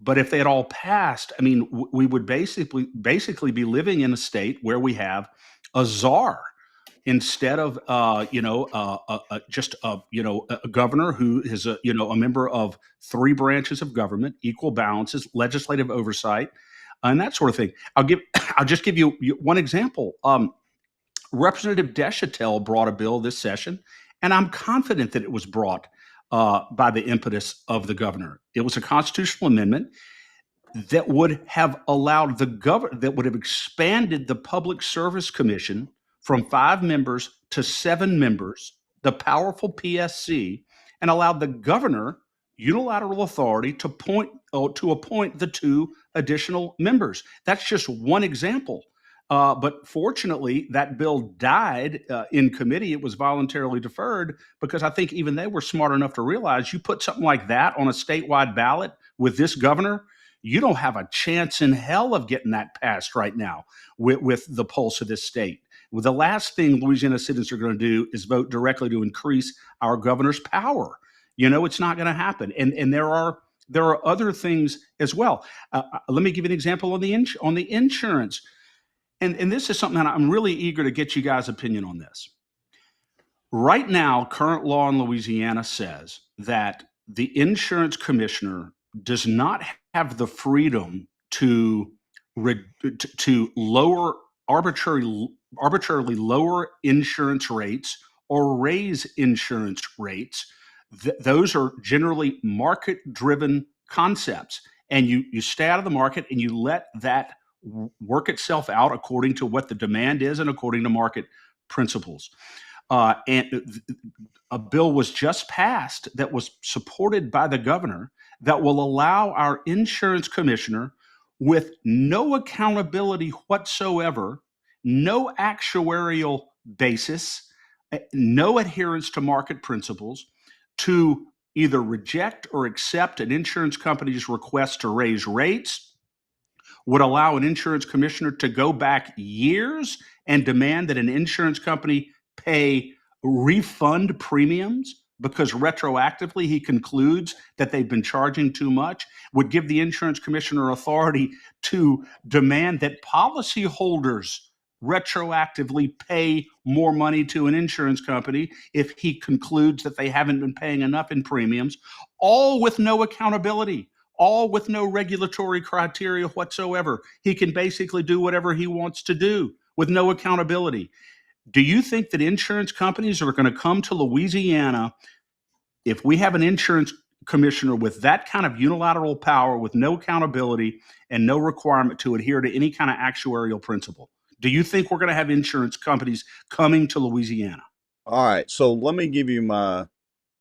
But if they had all passed, I mean, we would basically be living in a state where we have a czar instead of just a governor who is a member of 3 branches of government, equal balances, legislative oversight, and that sort of thing. I'll just give you one example. Representative Deschantel brought a bill this session, and I'm confident that it was brought by the impetus of the governor. It was a constitutional amendment that would have allowed that would have expanded the Public Service Commission from 5 members to 7 members, the powerful PSC, and allowed the governor unilateral authority to appoint the 2 additional members. That's just one example. But fortunately, that bill died in committee. It was voluntarily deferred because I think even they were smart enough to realize you put something like that on a statewide ballot with this governor, you don't have a chance in hell of getting that passed right now with the pulse of this state. Well, the last thing Louisiana citizens are going to do is vote directly to increase our governor's power. It's not going to happen. And there are other things as well. Let me give you an example on the insurance. And this is something that I'm really eager to get you guys' opinion on this. Right now, current law in Louisiana says that the insurance commissioner does not have the freedom to lower arbitrarily lower insurance rates or raise insurance rates. Those are generally market-driven concepts, and you stay out of the market and you let that work itself out according to what the demand is and according to market principles. And a bill was just passed that was supported by the governor that will allow our insurance commissioner, with no accountability whatsoever, no actuarial basis, no adherence to market principles, to either reject or accept an insurance company's request to raise rates, would allow an insurance commissioner to go back years and demand that an insurance company pay refund premiums because retroactively he concludes that they've been charging too much, would give the insurance commissioner authority to demand that policyholders retroactively pay more money to an insurance company if he concludes that they haven't been paying enough in premiums, all with no accountability, all with no regulatory criteria whatsoever. He can basically do whatever he wants to do with no accountability. Do you think that insurance companies are going to come to Louisiana if we have an insurance commissioner with that kind of unilateral power, with no accountability and no requirement to adhere to any kind of actuarial principle? Do you think we're going to have insurance companies coming to Louisiana? All right, so let me give you my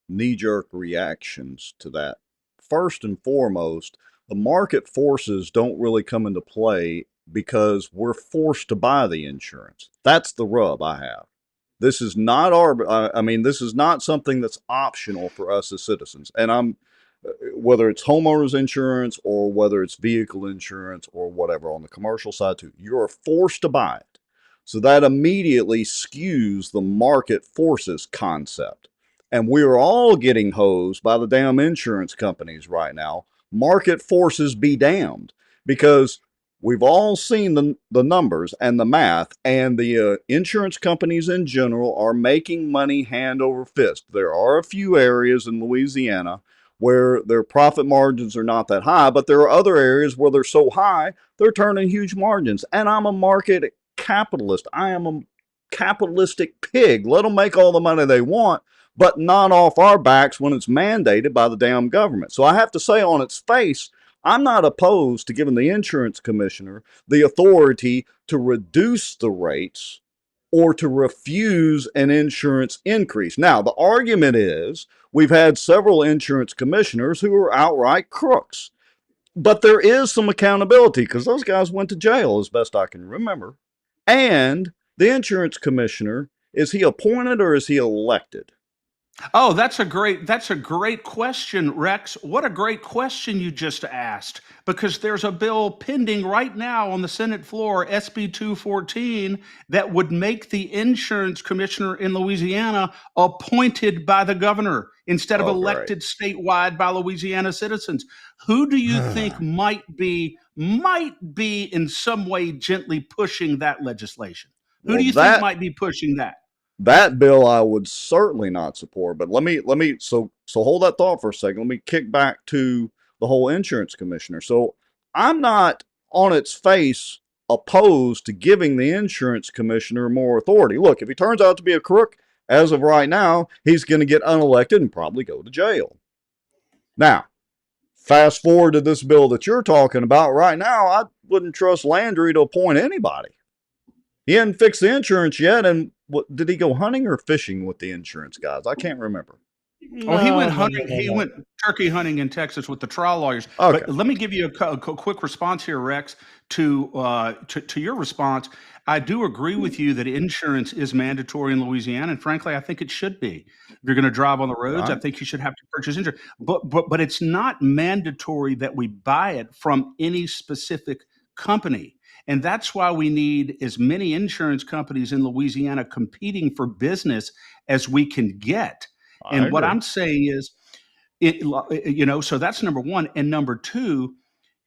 knee-jerk reactions to that. First and foremost, the market forces don't really come into play because we're forced to buy the insurance. That's the rub I have. This is not this is not something that's optional for us as citizens. And whether it's homeowners insurance or whether it's vehicle insurance or whatever on the commercial side too, you're forced to buy it. So that immediately skews the market forces concept. And we are all getting hosed by the damn insurance companies right now. Market forces be damned, because we've all seen the numbers and the math, and the insurance companies in general are making money hand over fist. There are a few areas in Louisiana where their profit margins are not that high, but there are other areas where they're so high, they're turning huge margins. And I'm a market capitalist. I am a capitalistic pig. Let them make all the money they want, but not off our backs when it's mandated by the damn government. So I have to say, on its face, I'm not opposed to giving the insurance commissioner the authority to reduce the rates or to refuse an insurance increase. Now, the argument is we've had several insurance commissioners who are outright crooks. But there is some accountability because those guys went to jail as best I can remember. And the insurance commissioner, is he appointed or is he elected? Oh, that's a great question, Rex. What a great question you just asked, because there's a bill pending right now on the Senate floor, SB 214, that would make the insurance commissioner in Louisiana appointed by the governor instead of elected statewide by Louisiana citizens. Who do you think might be in some way gently pushing that legislation? Who do you think might be pushing that? That bill I would certainly not support. But let me so hold that thought for a second. Let me kick back to the whole insurance commissioner. So I'm not on its face opposed to giving the insurance commissioner more authority. Look, if he turns out to be a crook, as of right now, he's going to get unelected and probably go to jail. Now, fast forward to this bill that you're talking about right now, I wouldn't trust Landry to appoint anybody. He hadn't fixed the insurance yet, and did he go hunting or fishing with the insurance guys? I can't remember. Oh, he went hunting. He went turkey hunting in Texas with the trial lawyers. Okay. But let me give you a quick response here, Rex, to your response. I do agree with you that insurance is mandatory in Louisiana, and frankly, I think it should be. If you're going to drive on the roads, I think you should have to purchase insurance. But it's not mandatory that we buy it from any specific company. And that's why we need as many insurance companies in Louisiana competing for business as we can get. And what I'm saying is, so that's number one. And number two,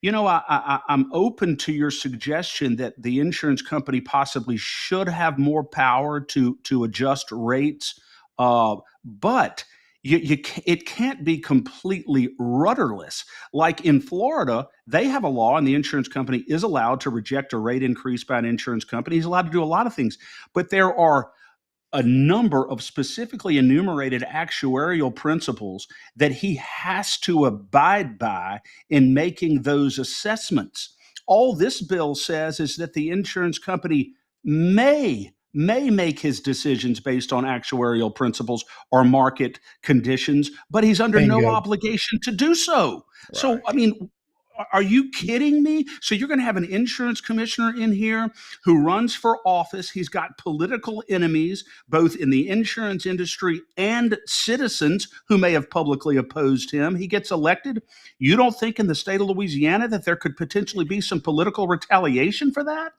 I'm open to your suggestion that the insurance company possibly should have more power to adjust rates. But it can't be completely rudderless. Like in Florida, they have a law and the insurance company is allowed to reject a rate increase by an insurance company. He's allowed to do a lot of things, but there are a number of specifically enumerated actuarial principles that he has to abide by in making those assessments. All this bill says is that the insurance company may may make his decisions based on actuarial principles or market conditions, but he's under no Bingo. obligation to do so. So, I mean, are you kidding me? So you're going to have an insurance commissioner in here who runs for office. He's got political enemies, both in the insurance industry and citizens who may have publicly opposed him. He gets elected. You don't think in the state of Louisiana that there could potentially be some political retaliation for that?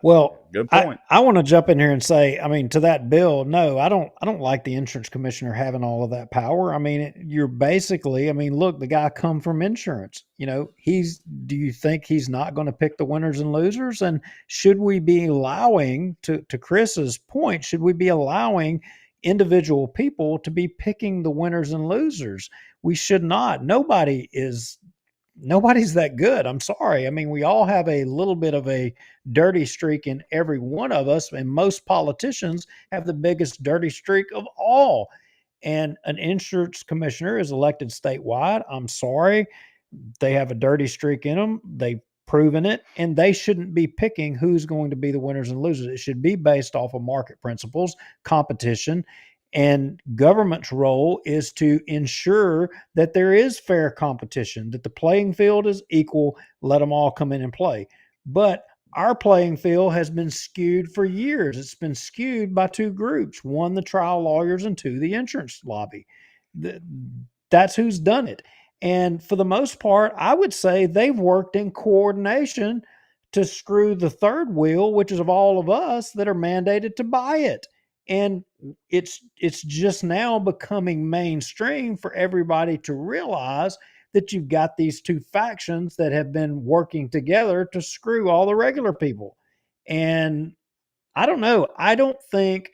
Well, Good point. I want to jump in here and say, I mean, to that bill, no, I don't like the insurance commissioner having all of that power. I mean, you're basically, I mean, look, the guy come from insurance. You know, do you think he's not going to pick the winners and losers? And should we be allowing, to Chris's point, should we be allowing individual people to be picking the winners and losers? We should not. Nobody's that good. I'm sorry. I mean, we all have a little bit of a dirty streak in every one of us, and most politicians have the biggest dirty streak of all. And an insurance commissioner is elected statewide. I'm sorry. They have a dirty streak in them. They've proven it, and they shouldn't be picking who's going to be the winners and losers. It should be based off of market principles, competition, and government's role is to ensure that there is fair competition, that the playing field is equal, let them all come in and play. But our playing field has been skewed for years. It's been skewed by two groups, one, the trial lawyers, and two, the insurance lobby. That's who's done it. And for the most part, I would say they've worked in coordination to screw the third wheel, which is of all of us that are mandated to buy it. And it's just now becoming mainstream for everybody to realize that you've got these two factions that have been working together to screw all the regular people. And I don't know. I don't think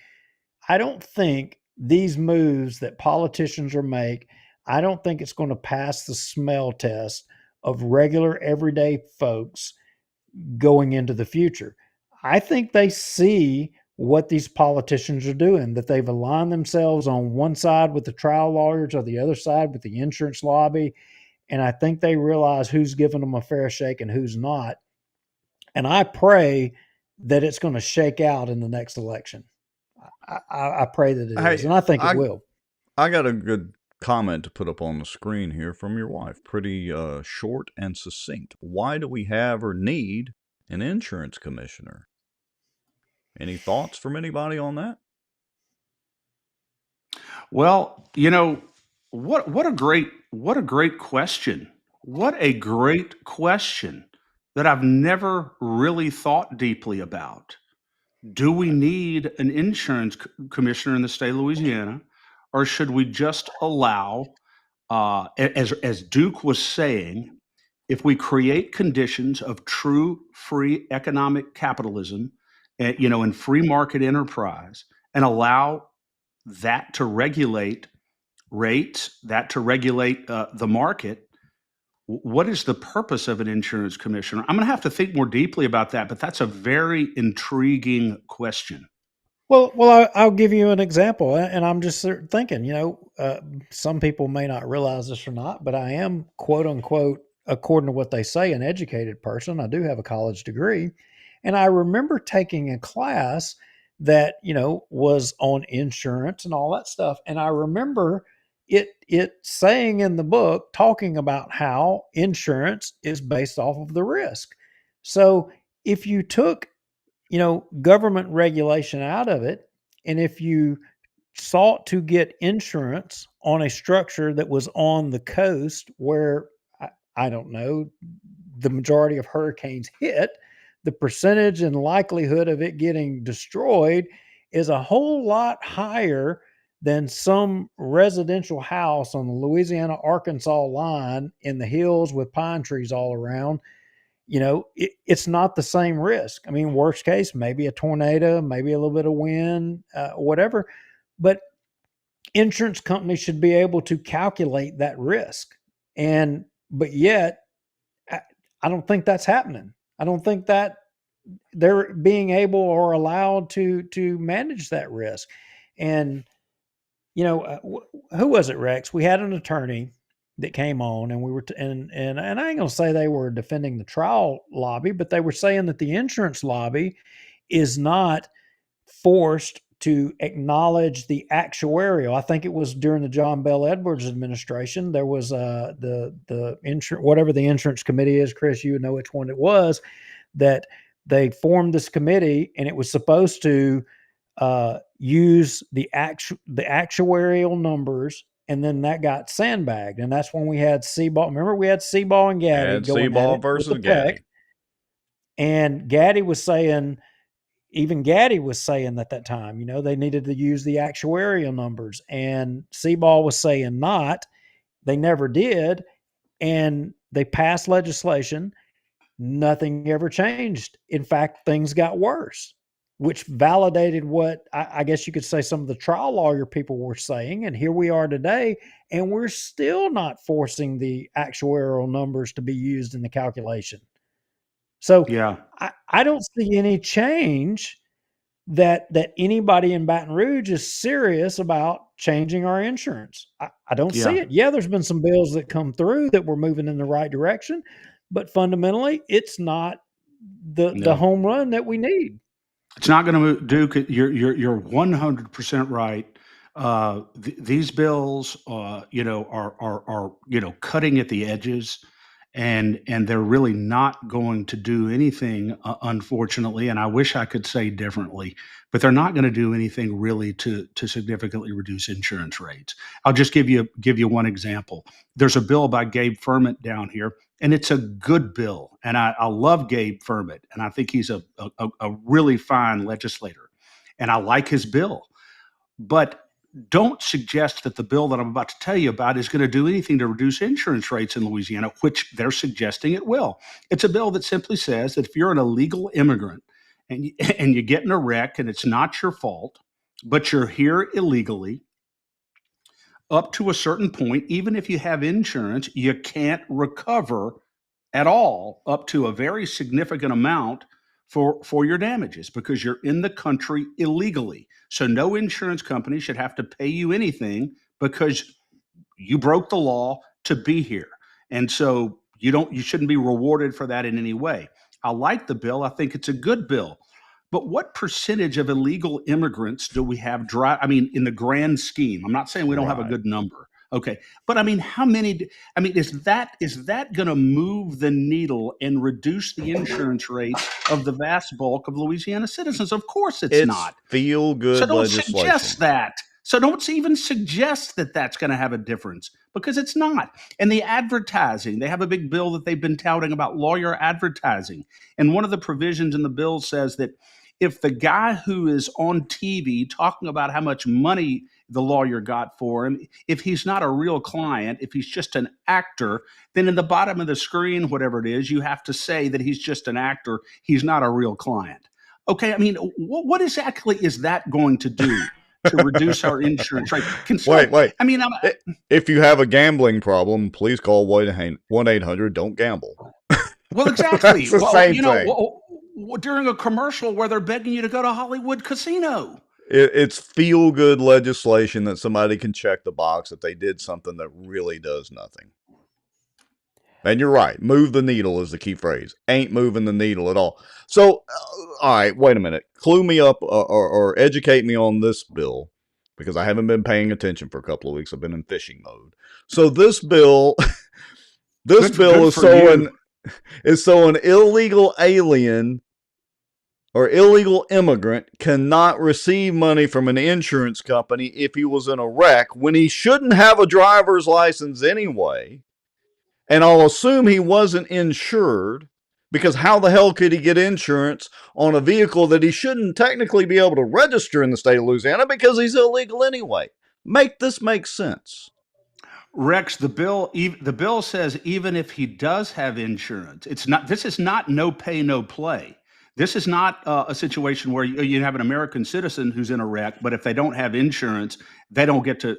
these moves that politicians are make, I don't think it's going to pass the smell test of regular everyday folks going into the future. I think they see what these politicians are doing, that they've aligned themselves on one side with the trial lawyers or the other side with the insurance lobby. And I think they realize who's giving them a fair shake and who's not. And I pray that it's going to shake out in the next election. I pray that it is, and I think it will. I got a good comment to put up on the screen here from your wife. Pretty short and succinct. Why do we have or need an insurance commissioner? Any thoughts from anybody on that? Well, you know, what a great question. What a great question that I've never really thought deeply about. Do we need an insurance commissioner in the state of Louisiana, or should we just allow, as Duke was saying, if we create conditions of true free economic capitalism, and free market enterprise, and allow that to regulate rates, that to regulate the market, what is the purpose of an insurance commissioner? I'm going to have to think more deeply about that, but that's a very intriguing question. Well, I'll give you an example, and I'm just thinking, some people may not realize this or not, but I am, quote unquote, according to what they say, an educated person. I do have a college degree. And I remember taking a class that, was on insurance and all that stuff. And I remember it saying in the book, talking about how insurance is based off of the risk. So if you took, government regulation out of it, and if you sought to get insurance on a structure that was on the coast where, I don't know, the majority of hurricanes hit, the percentage and likelihood of it getting destroyed is a whole lot higher than some residential house on the Louisiana-Arkansas line in the hills with pine trees all around. It's not the same risk. I mean, worst case, maybe a tornado, maybe a little bit of wind, whatever. But insurance companies should be able to calculate that risk. But yet, I don't think that's happening. I don't think that they're being able or allowed to manage that risk. And, who was it, Rex? We had an attorney that came on, and we were, and I ain't gonna say they were defending the trial lobby, but they were saying that the insurance lobby is not forced to acknowledge the actuarial. I think it was during the John Bell Edwards administration. There was the insurance, whatever the insurance committee is, Chris, you would know which one it was, that they formed this committee, and it was supposed to use the actuarial numbers, and then that got sandbagged, and that's when we had Seaball. Remember, we had Seaball and Gaddy And going at Seaball it versus with the PEC, Gaddy. and Gaddy was saying, even Gaddy was saying at that time, they needed to use the actuarial numbers, and Seaball was saying not. They never did, and they passed legislation. Nothing ever changed. In fact, things got worse, which validated what I guess you could say some of the trial lawyer people were saying. And here we are today, and we're still not forcing the actuarial numbers to be used in the calculation. So Yeah. I don't see any change that anybody in Baton Rouge is serious about changing our insurance. I don't see Yeah. it. Yeah, there's been some bills that come through that we're moving in the right direction, but fundamentally, it's not the No. home run that we need. It's not going to do. You're 100% right. These bills, are cutting at the edges, and they're really not going to do anything, unfortunately. And I wish I could say differently, but they're not going to do anything really to significantly reduce insurance rates. I'll just give you one example. There's a bill by Gabe Ferment down here, and it's a good bill. And I love Gabe Ferment, and I think he's a really fine legislator, and I like his bill. But don't suggest that the bill that I'm about to tell you about is going to do anything to reduce insurance rates in Louisiana, which they're suggesting it will. It's a bill that simply says that if you're an illegal immigrant and you get in a wreck and it's not your fault, but you're here illegally, up to a certain point, even if you have insurance, you can't recover at all up to a very significant amount for your damages because you're in the country illegally. So no insurance company should have to pay you anything because you broke the law to be here. And so you shouldn't be rewarded for that in any way. I like the bill. I think it's a good bill. But what percentage of illegal immigrants do we have in the grand scheme? I'm not saying we don't have a good number. Okay. But how many, is that going to move the needle and reduce the insurance rates of the vast bulk of Louisiana citizens? Of course it's not. Feel good So don't legislation. suggest that. So don't even suggest that that's going to have a difference because it's not. And the advertising, they have a big bill that they've been touting about lawyer advertising. And one of the provisions in the bill says that if the guy who is on TV talking about how much money the lawyer got for him, if he's not a real client, if he's just an actor, then in the bottom of the screen, whatever it is, you have to say that he's just an actor. He's not a real client. Okay, what exactly is that going to do to reduce our insurance rate? Wait. If you have a gambling problem, please call 1-800-DON'T-GAMBLE. Well, exactly. It's the same thing. During a commercial where they're begging you to go to Hollywood Casino. It's feel-good legislation that somebody can check the box that they did something that really does nothing. And you're right. Move the needle is the key phrase. Ain't moving the needle at all. So, all right, wait a minute. Clue me up or educate me on this bill because I haven't been paying attention for a couple of weeks. I've been in fishing mode. So this bill, is so an illegal alien or illegal immigrant cannot receive money from an insurance company if he was in a wreck when he shouldn't have a driver's license anyway. And I'll assume he wasn't insured because how the hell could he get insurance on a vehicle that he shouldn't technically be able to register in the state of Louisiana because he's illegal anyway? Make this make sense. Rex, the bill says even if he does have insurance, this is not no pay, no play. This is not a situation where you have an American citizen who's in a wreck, but if they don't have insurance, they don't get to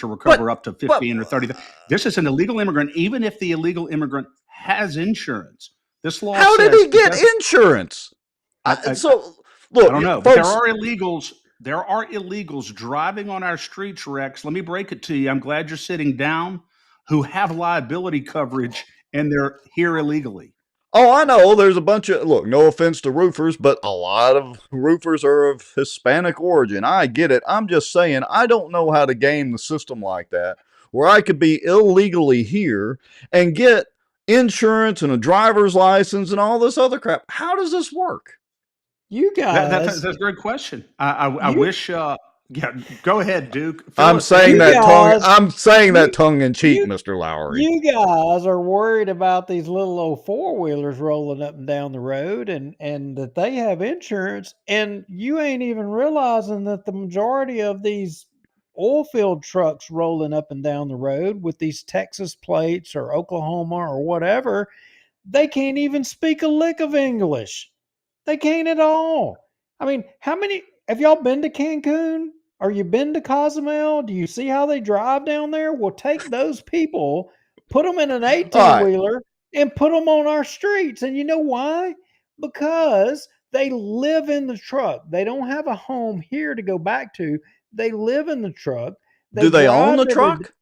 recover up to 15 or 30. This is an illegal immigrant, even if the illegal immigrant has insurance. This law. How did he get insurance? Look, I don't know. Folks, there are illegals. There are illegals driving on our streets, Rex. Let me break it to you. I'm glad you're sitting down. Who have liability coverage and they're here illegally. Oh, I know. There's a bunch of, look, no offense to roofers, but a lot of roofers are of Hispanic origin. I get it. I'm just saying, I don't know how to game the system like that, where I could be illegally here and get insurance and a driver's license and all this other crap. How does this work? You That's guys, a great question. I you wish. Yeah, go ahead, Duke. Fill I'm us in. saying you that tongue. guys, I'm saying that you tongue in cheek, you Mr. Lowry. you guys are worried about these little old four-wheelers rolling up and down the road and that they have insurance, and you ain't even realizing that the majority of these oil field trucks rolling up and down the road with these Texas plates or Oklahoma or whatever, they can't even speak a lick of English. They can't at all. I mean, how many have y'all been to Cancun? Or you been to Cozumel? Do you see how they drive down there? Well, take those people, put them in an All 18 right. wheeler, and put them on our streets. And you know why? Because they live in the truck. They don't have a home here to go back to. They live in the truck. Do They they own drive the every. truck?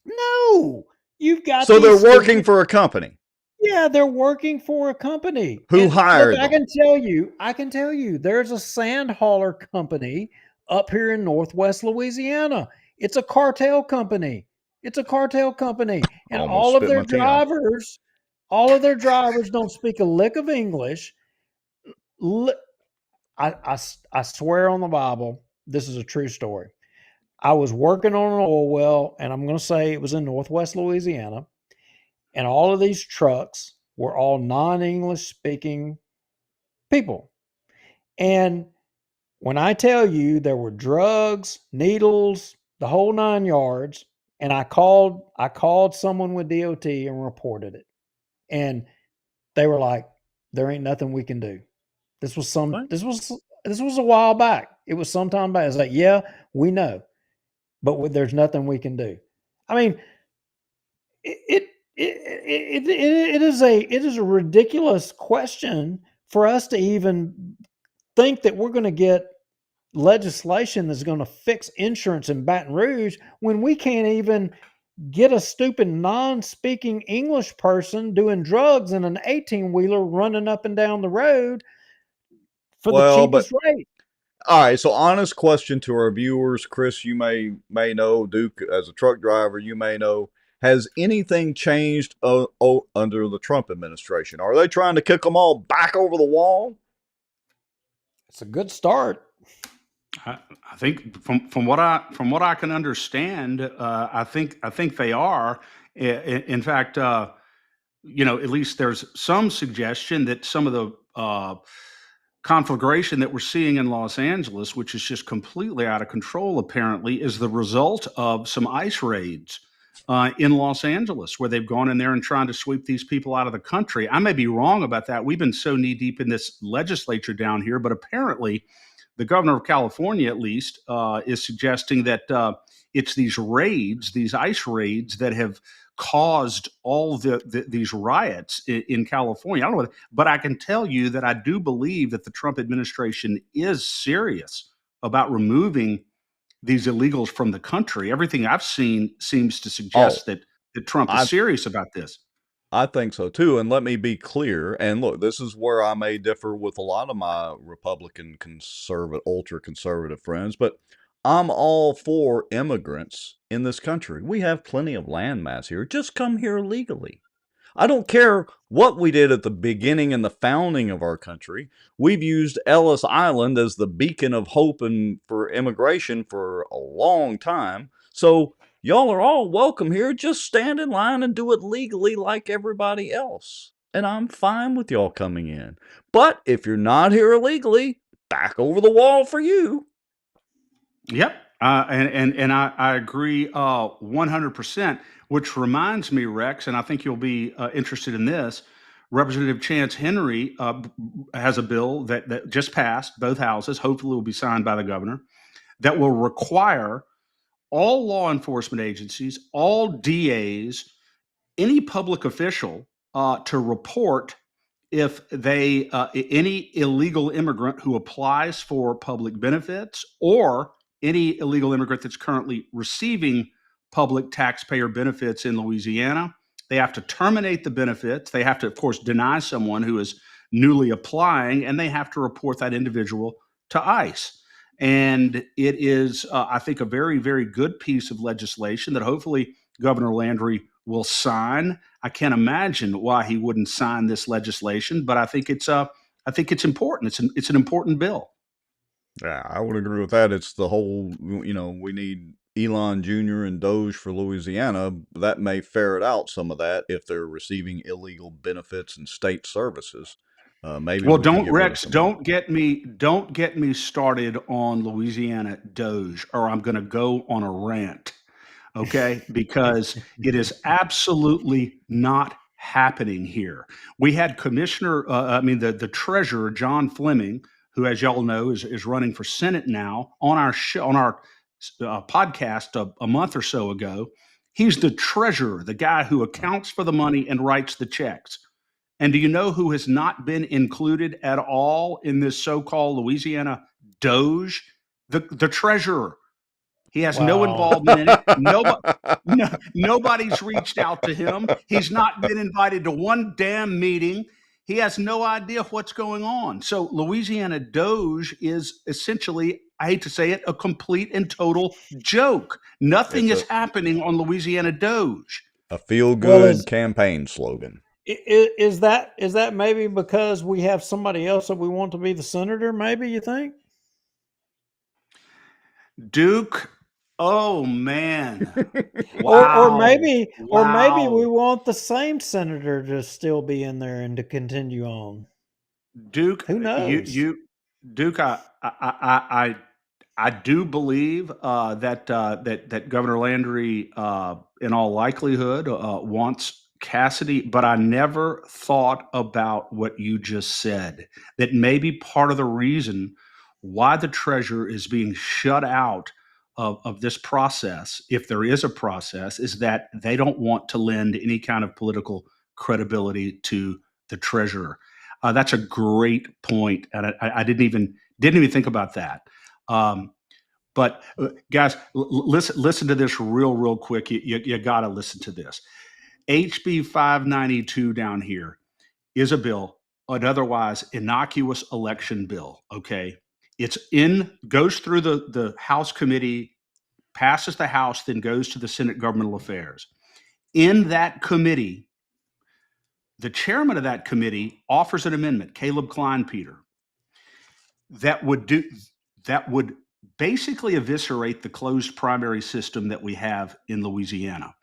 No, you've got So they're these working stupid. for a company. Yeah, they're working for a company. Who And look, hired them? I can tell you, there's a sand hauler company up here in Northwest Louisiana. It's a cartel company. It's a cartel company. And Almost spit my tea out. all of their drivers don't speak a lick of English. Li- I swear on the Bible, this is a true story. I was working on an oil well, and I'm going to say it was in Northwest Louisiana. And all of these trucks were all non English speaking people. And when I tell you there were drugs, needles, the whole 9 yards, and I called someone with DOT and reported it. And they were like, there ain't nothing we can do. This was some Right. this was a while back. It was some time back. It's like, yeah, we know, but there's nothing we can do. I mean, it it is a ridiculous question for us to even think that we're going to get legislation that's going to fix insurance in Baton Rouge when we can't even get a stupid non-speaking English person doing drugs in an 18-wheeler running up and down the road for the Well, but cheapest rate. all right. So, honest question to our viewers, Chris. You may know, Duke, as a truck driver, you may know. Has anything changed under the Trump administration? Are they trying to kick them all back over the wall? It's a good start. I think from what I can understand, I think they are. In fact, at least there's some suggestion that some of the conflagration that we're seeing in Los Angeles, which is just completely out of control, apparently, is the result of some ICE raids in Los Angeles, where they've gone in there and trying to sweep these people out of the country. I may be wrong about that. We've been so knee deep in this legislature down here, but apparently, the governor of California, at least, is suggesting that it's these raids, these ICE raids, that have caused all these riots in California. I don't know, but I can tell you that I do believe that the Trump administration is serious about removing these illegals from the country. Everything I've seen seems to Oh, suggest that Trump is I serious about this. I think so too. And let me be clear. And look, this is where I may differ with a lot of my Republican conservative, ultra conservative friends, but I'm all for immigrants in this country. We have plenty of landmass here. Just come here legally. I don't care what we did at the beginning and the founding of our country. We've used Ellis Island as the beacon of hope and for immigration for a long time. So y'all are all welcome here. Just stand in line and do it legally like everybody else. And I'm fine with y'all coming in. But if you're not here illegally, back over the wall for you. Yep. And I agree 100%, which reminds me, Rex, and I think you'll be interested in this. Representative Chance Henry has a bill that just passed both houses, hopefully will be signed by the governor, that will require all law enforcement agencies, all DAs, any public official to report if any illegal immigrant who applies for public benefits, or any illegal immigrant that's currently receiving public taxpayer benefits in Louisiana, They have to terminate the benefits. They have to, of course, deny someone who is newly applying, and they have to report that individual to ICE. And it is, I think, a very, very good piece of legislation that hopefully Governor Landry will sign. I can't imagine why he wouldn't sign this legislation, but I think it's important. It's an important bill. Yeah, I would agree with that. It's the whole, we need Elon Jr. and Doge for Louisiana. That may ferret out some of that if they're receiving illegal benefits and state services. Maybe Well, we can don't get rid of Rex, some. don't get me started on Louisiana Doge, or I'm going to go on a rant. Okay, because it is absolutely not happening here. We had the treasurer, John Fleming, who, as y'all know, is running for Senate now, on our podcast a month or so ago. He's the treasurer, the guy who accounts for the money and writes the checks. And do you know who has not been included at all in this so-called Louisiana Doge? The treasurer. He has no involvement in it. Nobody's reached out to him. He's not been invited to one damn meeting. He has no idea what's going on. So Louisiana Doge is essentially, I hate to say it, a complete and total joke. Nothing is happening on Louisiana Doge. A feel-good campaign slogan. Is that maybe because we have somebody else that we want to be the senator? Maybe, you think? Duke. Oh man. Wow. Or maybe we want the same senator to still be in there and to continue on. Duke, who knows? Duke, I do believe that Governor Landry, in all likelihood, wants Cassidy, but I never thought about what you just said. That maybe part of the reason why the treasurer is being shut out of this process, if there is a process, is that they don't want to lend any kind of political credibility to the treasurer. That's a great point, and I didn't even think about that. But guys, listen to this real quick. You got to listen to this. HB 592 down here is a bill, an otherwise innocuous election bill. Okay. Goes through the House committee, passes the House, then goes to the Senate Governmental Affairs. In that committee, the chairman of that committee offers an amendment, Caleb Kleinpeter, that would basically eviscerate the closed primary system that we have in Louisiana.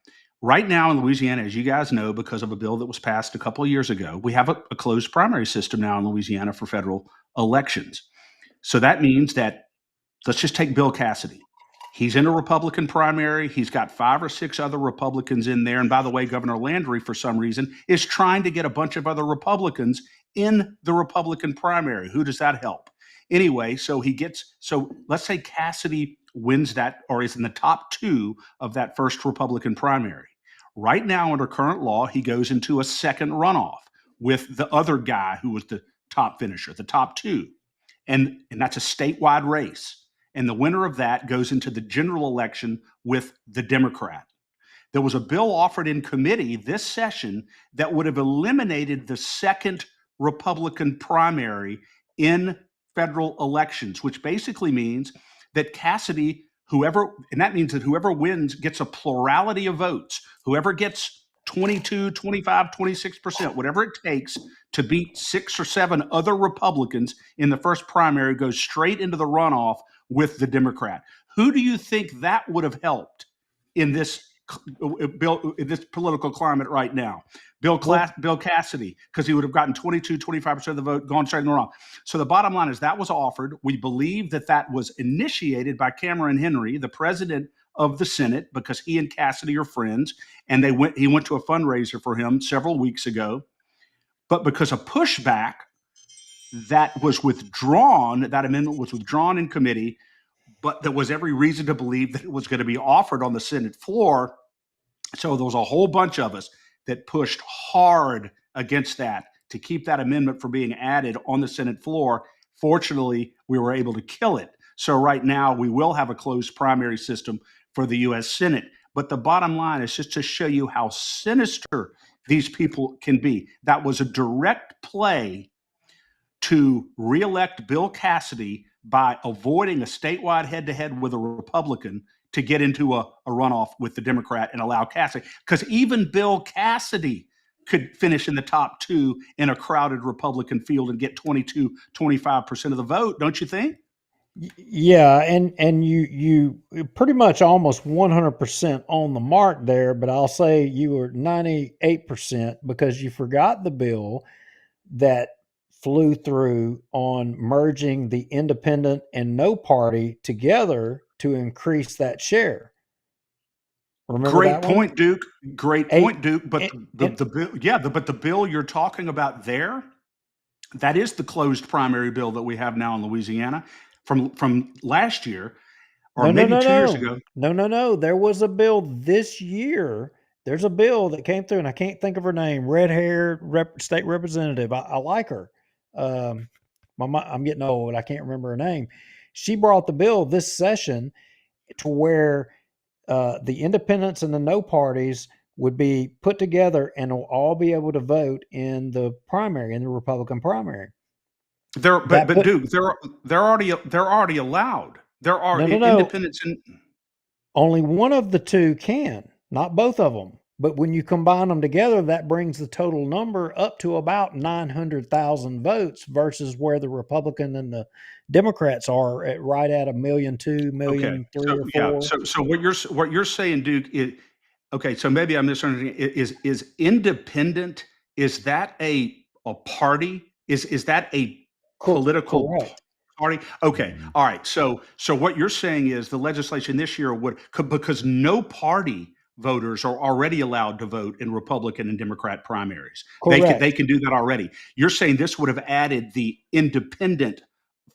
Right now in Louisiana, as you guys know, because of a bill that was passed a couple of years ago, we have a closed primary system now in Louisiana for federal elections. So that means that, let's just take Bill Cassidy. He's in a Republican primary. He's got 5 or 6 other Republicans in there. And by the way, Governor Landry, for some reason, is trying to get a bunch of other Republicans in the Republican primary. Who does that help? Anyway, so let's say Cassidy wins that, or is in the top 2 of that first Republican primary. Right now, under current law, he goes into a second runoff with the other guy who was the top finisher, the top 2. And that's a statewide race. And the winner of that goes into the general election with the Democrat. There was a bill offered in committee this session that would have eliminated the second Republican primary in federal elections, which basically means that Cassidy, that means that whoever wins gets a plurality of votes. Whoever gets 22, 25, 26%, whatever it takes to beat 6 or 7 other Republicans in the first primary goes straight into the runoff with the Democrat. Who do you think that would have helped in this political climate right now? Bill Cassidy, because he would have gotten 22, 25% of the vote, gone straight in the runoff. So the bottom line is that was offered. We believe that was initiated by Cameron Henry, the president of the Senate, because he and Cassidy are friends, and he went to a fundraiser for him several weeks ago. But because of pushback, that amendment was withdrawn in committee, but there was every reason to believe that it was going to be offered on the Senate floor. So there was a whole bunch of us that pushed hard against that to keep that amendment from being added on the Senate floor. Fortunately, we were able to kill it. So right now we will have a closed primary system for the U.S. Senate. But the bottom line is just to show you how sinister these people can be. That was a direct play to reelect Bill Cassidy by avoiding a statewide head-to-head with a Republican to get into a runoff with the Democrat and allow Cassidy. Because even Bill Cassidy could finish in the top two in a crowded Republican field and get 22-25% of the vote, don't you think? Yeah, and you pretty much almost 100% on the mark there, but I'll say you were 98% because you forgot the bill that flew through on merging the independent and no party together to increase that share. Remember Great that one? point, Duke. Great point, Duke. But and- the bill, yeah, but the bill you're talking about there, that is the closed primary bill that we have now in Louisiana from last year, or maybe 2 years ago. No. There was a bill this year. There's a bill that came through, and I can't think of her name. Red-haired state representative. I like her. I'm getting old. I can't remember her name. She brought the bill this session to where the independents and the no parties would be put together and will all be able to vote in the primary, in the Republican primary. Duke, they're already allowed. There are independents and only one of the two can, not both of them. But when you combine them together, that brings the total number up to about 900,000 votes versus where the Republican and the Democrats are at right at 1,200,000, 1,300,000 or 4. Yeah. So what you're saying, Duke, is okay. So maybe I'm misunderstanding. Is independent? Is that a party? Is that a political party? Okay. All right. So what you're saying is the legislation this year because no party voters are already allowed to vote in Republican and Democrat primaries. Correct. They can do that already. You're saying this would have added the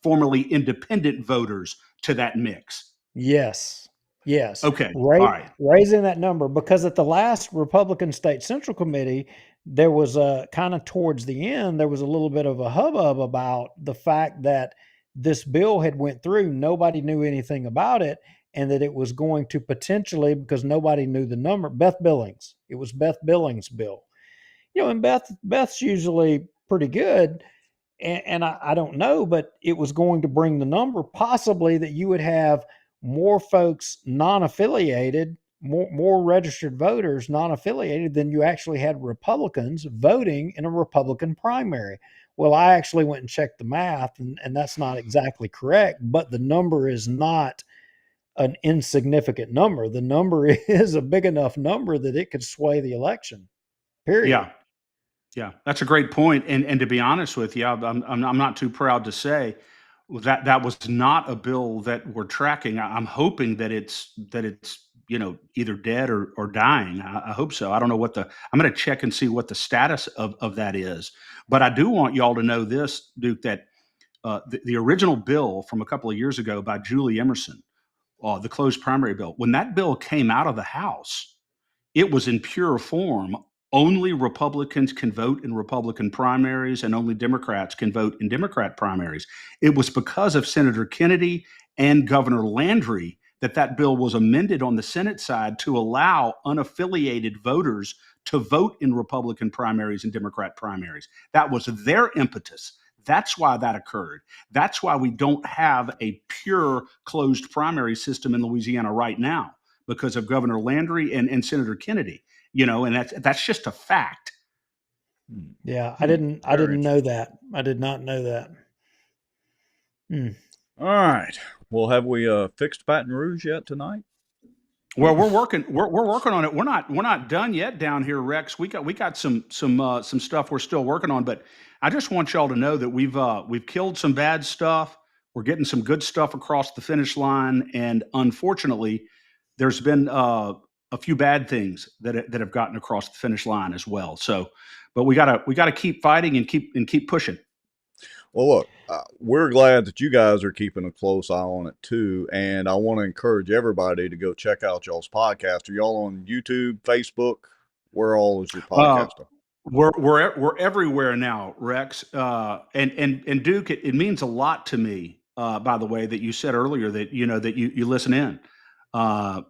formerly independent voters to that mix. Yes. Okay. All right. Raising that number because at the last Republican State Central Committee, there was a kind of towards the end, there was a little bit of a hubbub about the fact that this bill had went through. Nobody knew anything about it. And that it was going to potentially, because nobody knew the number, Beth Billings. It was Beth Billings' bill. And Beth's usually pretty good. And I don't know, but it was going to bring the number possibly that you would have more folks non-affiliated, more registered voters non-affiliated than you actually had Republicans voting in a Republican primary. Well, I actually went and checked the math, and that's not exactly correct, but the number is not an insignificant number. The number is a big enough number that it could sway the election. Period. Yeah, that's a great point. And to be honest with you, I'm not too proud to say that was not a bill that we're tracking. I'm hoping that it's either dead or dying. I hope so. I don't know I'm going to check and see what the status of that is. But I do want y'all to know this, Duke, that the original bill from a couple of years ago by Julie Emerson, the closed primary bill, when that bill came out of the House, it was in pure form. Only Republicans can vote in Republican primaries and only Democrats can vote in Democrat primaries. It was because of Senator Kennedy and Governor Landry that bill was amended on the Senate side to allow unaffiliated voters to vote in Republican primaries and Democrat primaries. That was their impetus. That's why that occurred. That's why we don't have a pure closed primary system in Louisiana right now, because of Governor Landry and Senator Kennedy. And that's just a fact. Yeah, I didn't know that. I did not know that. All right. Well, have we fixed Baton Rouge yet tonight? Well, we're working on it. We're not done yet down here, Rex. We got some stuff we're still working on, but I just want y'all to know that we've killed some bad stuff. We're getting some good stuff across the finish line, and unfortunately, there's been a few bad things that have gotten across the finish line as well. So, but we gotta keep fighting and keep pushing. Well, look, we're glad that you guys are keeping a close eye on it too, and I want to encourage everybody to go check out y'all's podcast. Are y'all on YouTube, Facebook? Where all is your podcast? We're everywhere now, Rex. And Duke, it means a lot to me. By the way, that you said earlier that you listen in,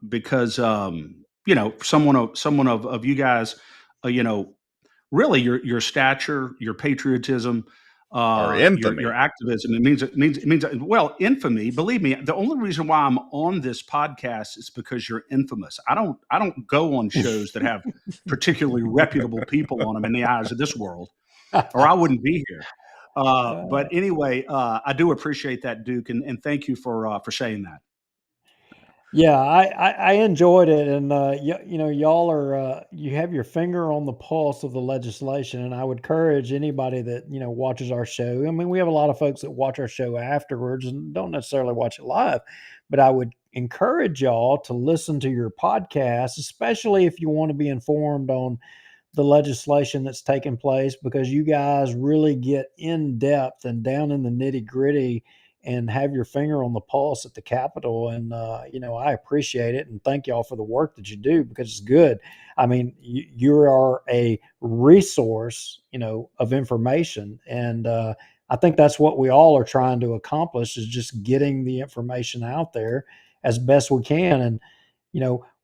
because someone of you guys, really your stature, your patriotism, Or your infamy. activism. It means well, infamy. Believe me, the only reason why I'm on this podcast is because you're infamous. I don't go on shows that have particularly reputable people on them in the eyes of this world, or I wouldn't be here. But anyway, I do appreciate that, Duke, and thank you for saying that. Yeah, I enjoyed it, and y'all are you have your finger on the pulse of the legislation, and I would encourage anybody that watches our show. I mean, we have a lot of folks that watch our show afterwards and don't necessarily watch it live, but I would encourage y'all to listen to your podcast, especially if you want to be informed on the legislation that's taking place, because you guys really get in depth and down in the nitty gritty and have your finger on the pulse at the Capitol. And, I appreciate it and thank y'all for the work that you do, because it's good. I mean, you are a resource, of information. And I think that's what we all are trying to accomplish, is just getting the information out there as best we can. And,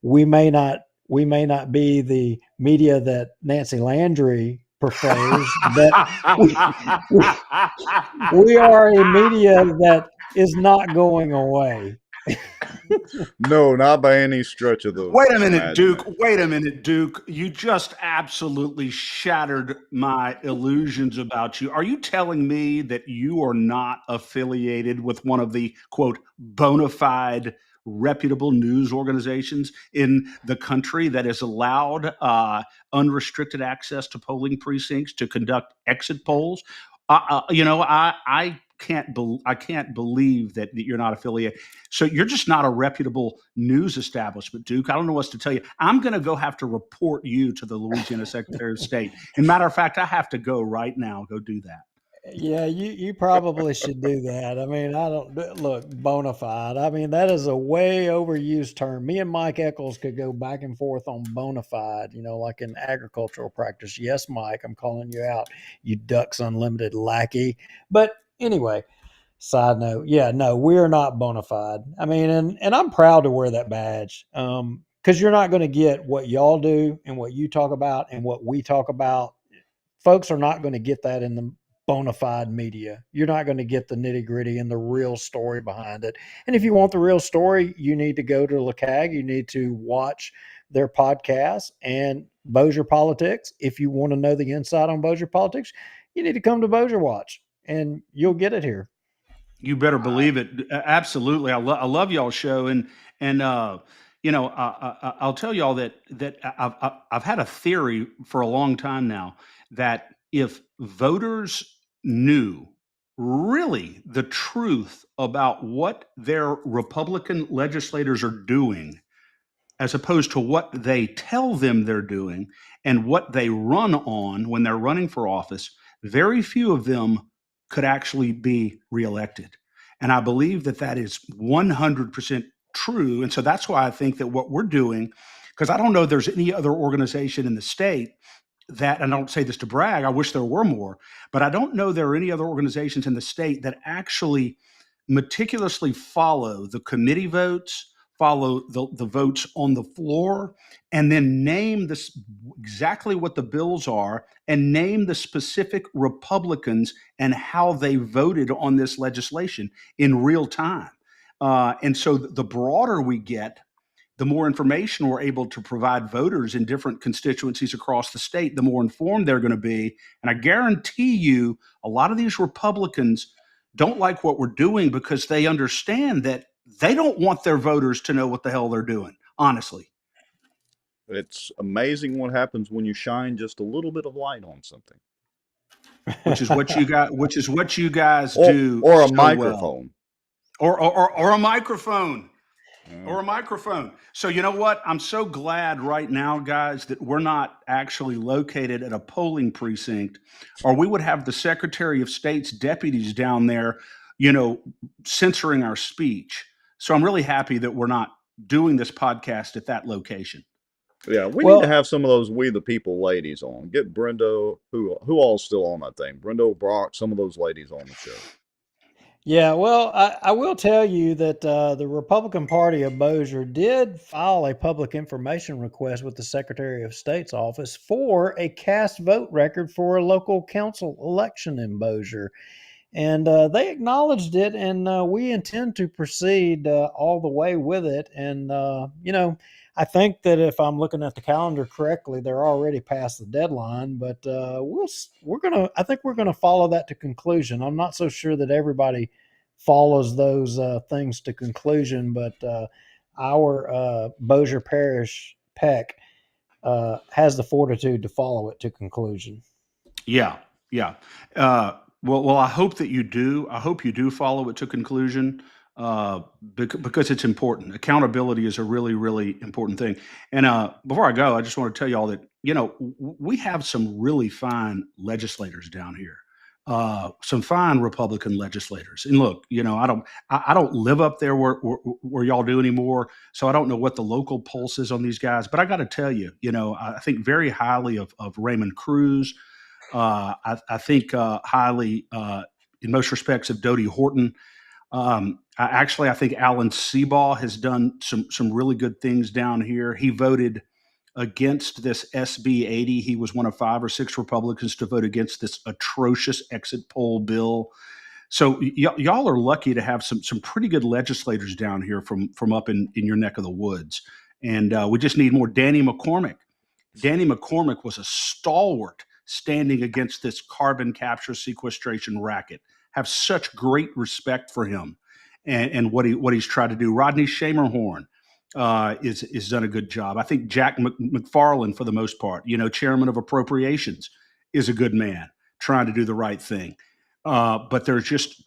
we may not be the media that Nancy Landry prefers, but we are a media that is not going away. No, not by any stretch of the Wait a minute, imagination. Duke. Wait a minute, Duke. You just absolutely shattered my illusions about you. Are you telling me that you are not affiliated with one of the, quote, bona fide, reputable news organizations in the country that has allowed unrestricted access to polling precincts to conduct exit polls? I can't believe that you're not affiliated. So you're just not a reputable news establishment, Duke. I don't know what to tell you. I'm going to go have to report you to the Louisiana Secretary of State. And matter of fact, I have to go right now. Go do that. Yeah, you probably should do that. I mean, I don't look bona fide. I mean, that is a way overused term. Me and Mike Eccles could go back and forth on bona fide, like in agricultural practice. Yes, Mike, I'm calling you out, you Ducks Unlimited lackey. But anyway, side note, yeah, no, we're not bona fide. I mean, and I'm proud to wear that badge, because you're not going to get what y'all do and what you talk about and what we talk about. Folks are not going to get that in the bona fide media. You're not going to get the nitty gritty and the real story behind it. And if you want the real story, you need to go to LeCag. You need to watch their podcast and Bossier Politics. If you want to know the inside on Bossier Politics, you need to come to Bossier Watch, and you'll get it here. You better believe it. Absolutely. I love y'all's show. And I'll tell y'all that I've had a theory for a long time now that if voters knew really the truth about what their Republican legislators are doing, as opposed to what they tell them they're doing and what they run on when they're running for office, very few of them could actually be reelected. And I believe that is 100% true. And so that's why I think that what we're doing, because I don't know there's any other organization in the state that, and I don't say this to brag, I wish there were more, but I don't know there are any other organizations in the state that actually meticulously follow the committee votes, follow the votes on the floor, and then name this exactly what the bills are and name the specific Republicans and how they voted on this legislation in real time. And so the broader we get, the more information we're able to provide voters in different constituencies across the state, the more informed they're going to be. And I guarantee you, a lot of these Republicans don't like what we're doing because they understand that they don't want their voters to know what the hell they're doing, honestly. It's amazing what happens when you shine just a little bit of light on something. Which is what you guys do. Or a so microphone. Well. Or a microphone. Or a microphone. So you know what? I'm so glad right now, guys, that we're not actually located at a polling precinct, or we would have the Secretary of State's deputies down there, censoring our speech. So I'm really happy that we're not doing this podcast at that location. Yeah, we need to have some of those We the People ladies on. Get Brenda, who all's still on that thing? Brenda Brock, some of those ladies on the show. Yeah, well, I will tell you that the Republican Party of Bossier did file a public information request with the Secretary of State's office for a cast vote record for a local council election in Bossier. And they acknowledged it, and we intend to proceed all the way with it. And I think that if I'm looking at the calendar correctly, they're already past the deadline. But I think we're gonna follow that to conclusion. I'm not so sure that everybody follows those things to conclusion, but our Bossier Parish PEC has the fortitude to follow it to conclusion. Yeah, yeah. Well, I hope that you do. I hope you do follow it to conclusion because it's important. Accountability is a really, really important thing. And before I go, I just want to tell you all that we have some really fine legislators down here. Some fine Republican legislators. And look, I don't live up there where y'all do anymore, so I don't know what the local pulse is on these guys. But I got to tell you, I think very highly of Raymond Cruz. I think highly, in most respects, of Dodie Horton. I think Alan Seabaugh has done some really good things down here. He voted against this SB 80. He was one of 5 or 6 Republicans to vote against this atrocious exit poll bill. So y'all are lucky to have some pretty good legislators down here from up in your neck of the woods. And we just need more. Danny McCormick. Danny McCormick was a stalwart standing against this carbon capture sequestration racket. Have such great respect for him and what he's tried to do. Rodney Schamerhorn is done a good job. I think Jack McFarland, for the most part, chairman of appropriations, is a good man trying to do the right thing. But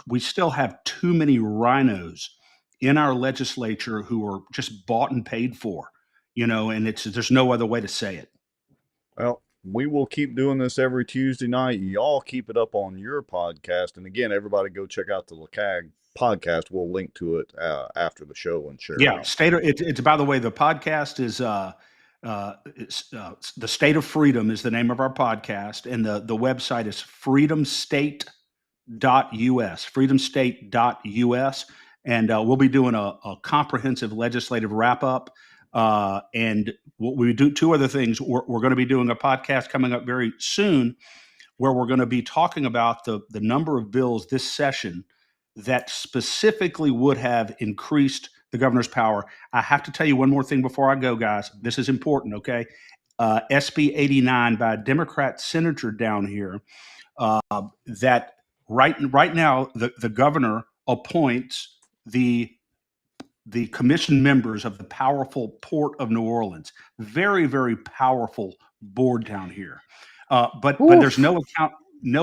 we still have too many rhinos in our legislature who are just bought and paid for, and there's no other way to say it. Well, we will keep doing this every Tuesday night. Y'all keep it up on your podcast. And again, everybody go check out the LeCag podcast. We'll link to it after the show and share Yeah, it. it's by the way, the podcast is The State of Freedom is the name of our podcast, and the website is freedomstate.us, freedomstate.us, and we'll be doing a comprehensive legislative wrap up. And we do 2 other things. We're going to be doing a podcast coming up very soon where we're going to be talking about the number of bills this session that specifically would have increased the governor's power. I have to tell you one more thing before I go, guys. This is important, okay? SB 89 by a Democrat senator down here that right now the governor appoints the commission members of the powerful Port of New Orleans. Very, very powerful board down here. But there's no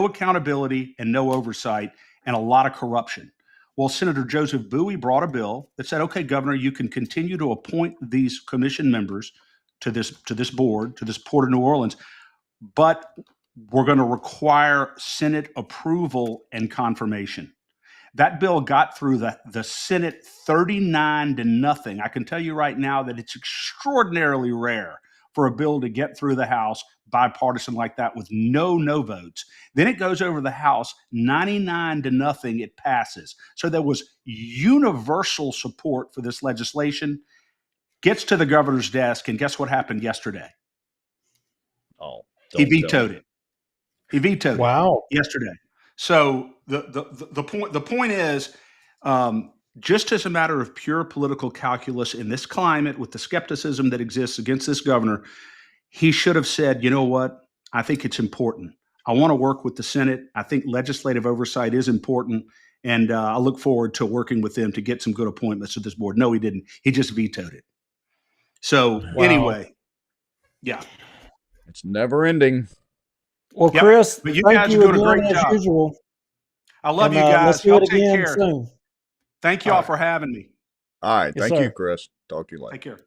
accountability and no oversight and a lot of corruption. Well, Senator Joseph Bowie brought a bill that said, okay, Governor, you can continue to appoint these commission members to this board, to this Port of New Orleans, but we're going to require Senate approval and confirmation. That bill got through the Senate 39-0. I can tell you right now that it's extraordinarily rare for a bill to get through the House bipartisan like that with no votes. Then it goes over the House 99-0. It passes. So there was universal support for this legislation. Gets to the governor's desk, and guess what happened yesterday? Oh, he vetoed it. He vetoed it yesterday. So the point is, just as a matter of pure political calculus in this climate, with the skepticism that exists against this governor, he should have said, you know what? I think it's important. I want to work with the Senate. I think legislative oversight is important, and I look forward to working with them to get some good appointments to this board. No, he didn't. He just vetoed it. So anyway, yeah, it's never ending. Well, Chris, but you guys are doing a great job. Usual. I love you guys. Let's do Y'all it take again care. soon. Thank y'all for having me. All right. Yes, Thank you, sir. Chris. Talk to you later. Take care.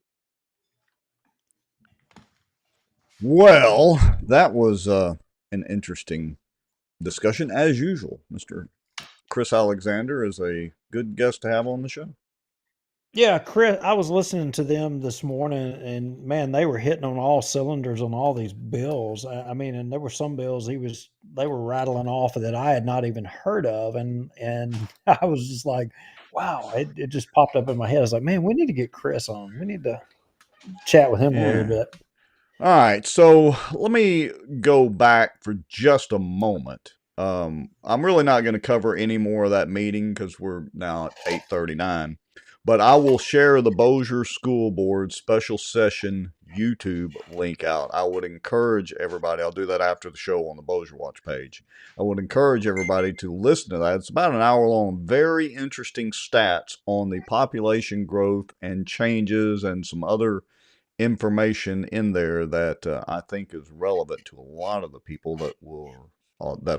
Well, that was an interesting discussion, as usual. Mr. Chris Alexander is a good guest to have on the show. Yeah, Chris, I was listening to them this morning, and man, they were hitting on all cylinders on all these bills. I mean, and there were some bills they were rattling off that I had not even heard of, and I was just like, wow, it just popped up in my head. I was like, man, we need to get Chris on. We need to chat with him a little Yeah. bit. All right, so let me go back for just a moment. I'm really not going to cover any more of that meeting because we're now at 8:39. But I will share the Bossier School Board special session YouTube link out. I would encourage everybody, I'll do that after the show on the Bossier Watch page. I would encourage everybody to listen to that. It's about an hour long, very interesting stats on the population growth and changes and some other information in there that I think is relevant to a lot of the people that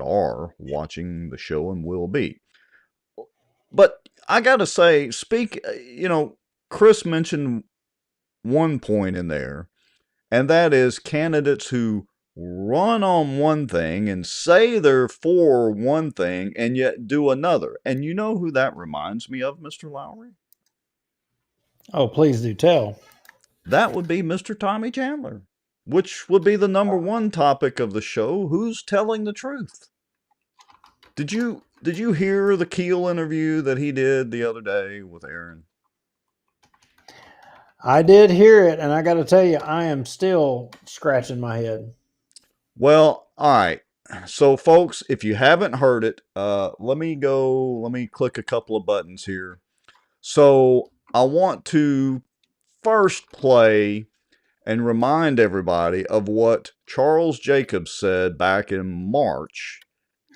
are watching the show and will be. But I got to say, Chris mentioned one point in there, and that is candidates who run on one thing and say they're for one thing and yet do another. And you know who that reminds me of, Mr. Lowry? Oh, please do tell. That would be Mr. Tommy Chandler, which would be the number one topic of the show. Who's telling the truth? Did you hear the Keel interview that he did the other day with Aaron? I did hear it, and I got to tell you, I am still scratching my head. Well, all right. So, folks, if you haven't heard it, let me click a couple of buttons here. So, I want to first play and remind everybody of what Charles Jacobs said back in March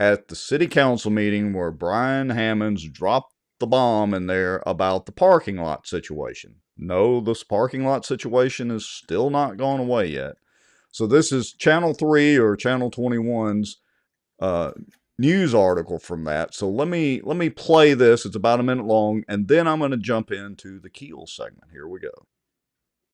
at the city council meeting where Brian Hammonds dropped the bomb in there about the parking lot situation. No, this parking lot situation is still not gone away yet. So this is Channel 3 or Channel 21's news article from that. So let me play this. It's about a minute long, and then I'm going to jump into the Keel segment. Here we go.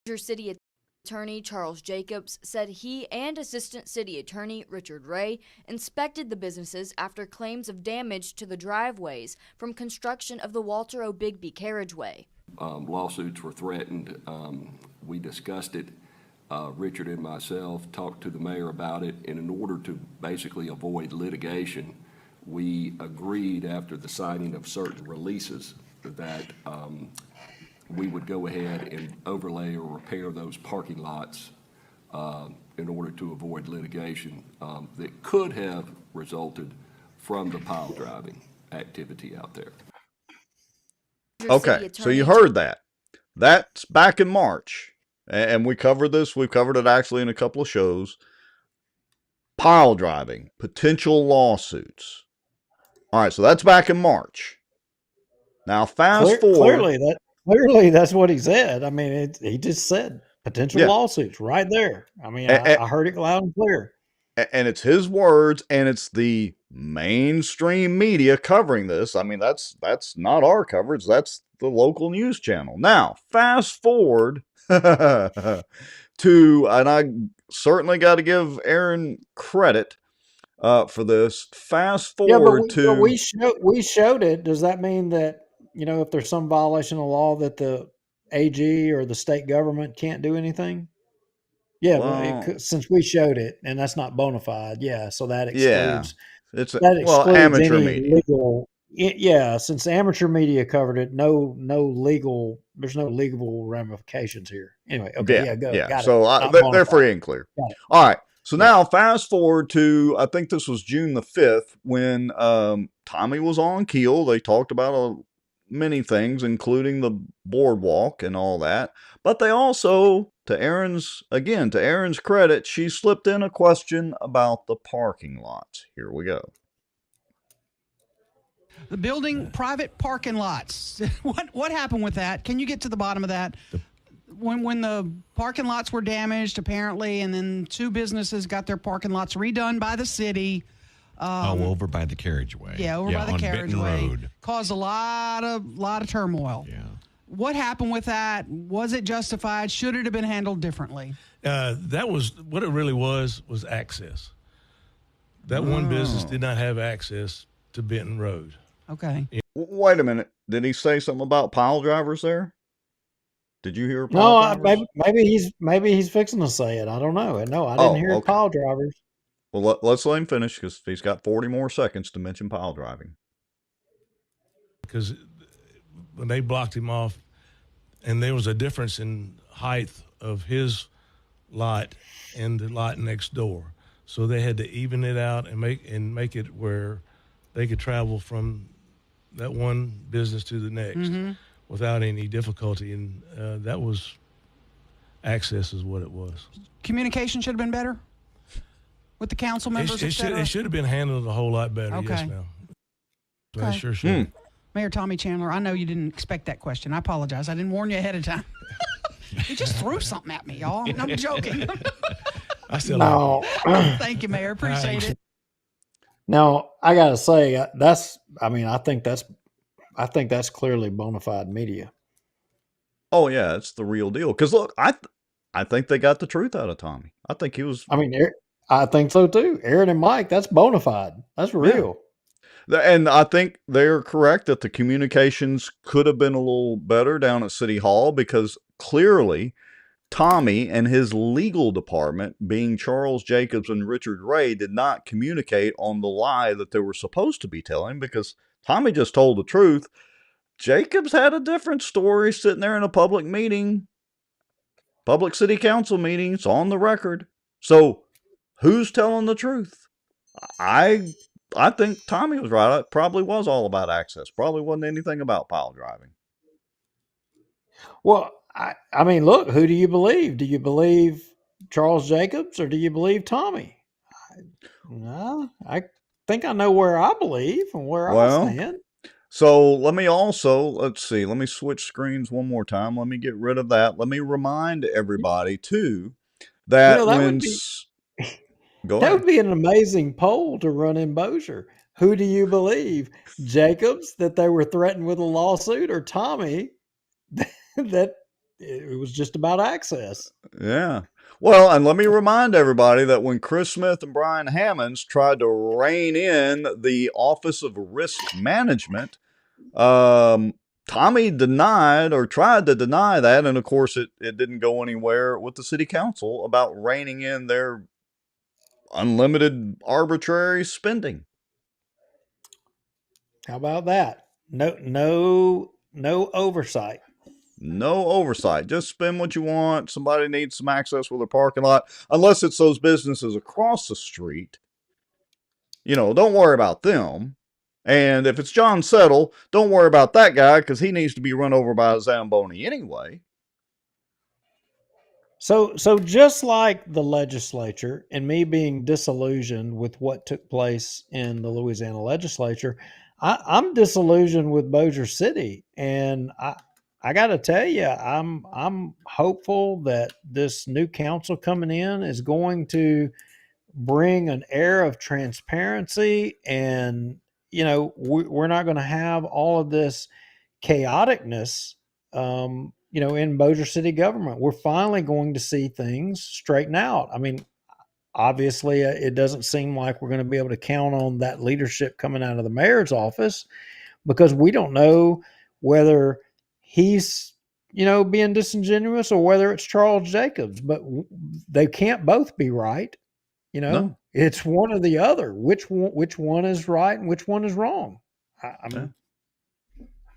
Your city Attorney Charles Jacobs said he and Assistant City Attorney Richard Ray inspected the businesses after claims of damage to the driveways from construction of the Walter O. Bigby carriageway. Lawsuits were threatened. We discussed it. Richard and myself talked to the mayor about it, and in order to basically avoid litigation, we agreed after the signing of certain releases that we would go ahead and overlay or repair those parking lots in order to avoid litigation that could have resulted from the pile driving activity out there. Okay, so you heard that. That's back in March. And we covered this. We've covered it actually in a couple of shows. Pile driving, potential lawsuits. All right, so that's back in March. Now, fast forward. Clearly, that's what he said. I mean, he just said potential lawsuits right there. I mean, I heard it loud and clear. And it's his words, and it's the mainstream media covering this. I mean, that's not our coverage. That's the local news channel. Now, fast forward to, and I certainly got to give Aaron credit for this. Fast forward but we showed it. Does that mean that, if there's some violation of law that the AG or the state government can't do anything? Yeah, well, since we showed it, and that's not bona fide. Yeah, so that excludes. Yeah, it's amateur any media. Legal. Yeah, since amateur media covered it, there's no legal ramifications here. Anyway, okay, go. Got so they're free and clear. All right. So now fast forward to, I think this was June the 5th when Tommy was on Keel. They talked about many things, including the boardwalk and all that. But they also, to Aaron's credit, she slipped in a question about the parking lots. Here we go. The building private parking lots. What happened with that? Can you get to the bottom of that? When the parking lots were damaged, apparently, and then two businesses got their parking lots redone by the city. Over by the carriageway. Yeah, over by the carriageway. Road. Caused a lot of turmoil. Yeah. What happened with that? Was it justified? Should it have been handled differently? That was what it really was access. That one business did not have access to Benton Road. Okay. Wait a minute. Did he say something about pile drivers there? Did you hear pile No, drivers? maybe he's fixing to say it. I don't know. No, I didn't Oh, hear okay. pile drivers. Well, let's let him finish because he's got 40 more seconds to mention pile driving. Because when they blocked him off, and there was a difference in height of his lot and the lot next door, so they had to even it out and make it where they could travel from that one business to the next without any difficulty, and that was access, is what it was. Communication should have been better with the council members. It should have been handled a whole lot better. Okay. Yes, ma'am. Okay. I sure should. Mayor Tommy Chandler, I know you didn't expect that question. I apologize. I didn't warn you ahead of time. He just threw something at me, y'all. I'm joking. I still No. Thank you, Mayor. Appreciate it. Now, I got to say I think that's clearly bona fide media. Oh yeah, it's the real deal. Because look, I think they got the truth out of Tommy. I think he was. I think so too. Aaron and Mike, that's bona fide. That's real. And I think they're correct that the communications could have been a little better down at City Hall, because clearly Tommy and his legal department, being Charles Jacobs and Richard Ray, did not communicate on the lie that they were supposed to be telling, because Tommy just told the truth. Jacobs had a different story sitting there in a public meeting, public city council meeting. It's on the record. So who's telling the truth? I think Tommy was right. It probably was all about access. Probably wasn't anything about pile driving. Well, I mean, look, who do you believe? Do you believe Charles Jacobs or do you believe Tommy? I think I know where I believe and where I stand. So let's see. Let me switch screens one more time. Let me get rid of that. Let me remind everybody too that that would be an amazing poll to run in Bossier. Who do you believe? Jacobs, that they were threatened with a lawsuit, or Tommy, that it was just about access? Yeah. Well, and let me remind everybody that when Chris Smith and Brian Hammonds tried to rein in the Office of Risk Management, Tommy denied or tried to deny that. And of course, it didn't go anywhere with the city council about reining in their unlimited arbitrary spending. How about that? No oversight. No oversight. Just spend what you want. Somebody needs some access with a parking lot. Unless it's those businesses across the street. Don't worry about them. And if it's John Settle, don't worry about that guy, because he needs to be run over by a Zamboni anyway. So just like the legislature and me being disillusioned with what took place in the Louisiana legislature, I'm disillusioned with Bossier City, and I got to tell you, I'm hopeful that this new council coming in is going to bring an air of transparency, and we're not going to have all of this chaoticness. In Bossier City government, we're finally going to see things straighten out. I mean, obviously, it doesn't seem like we're going to be able to count on that leadership coming out of the mayor's office, because we don't know whether he's, being disingenuous or whether it's Charles Jacobs. But they can't both be right. No. It's one or the other. Which one is right and which one is wrong?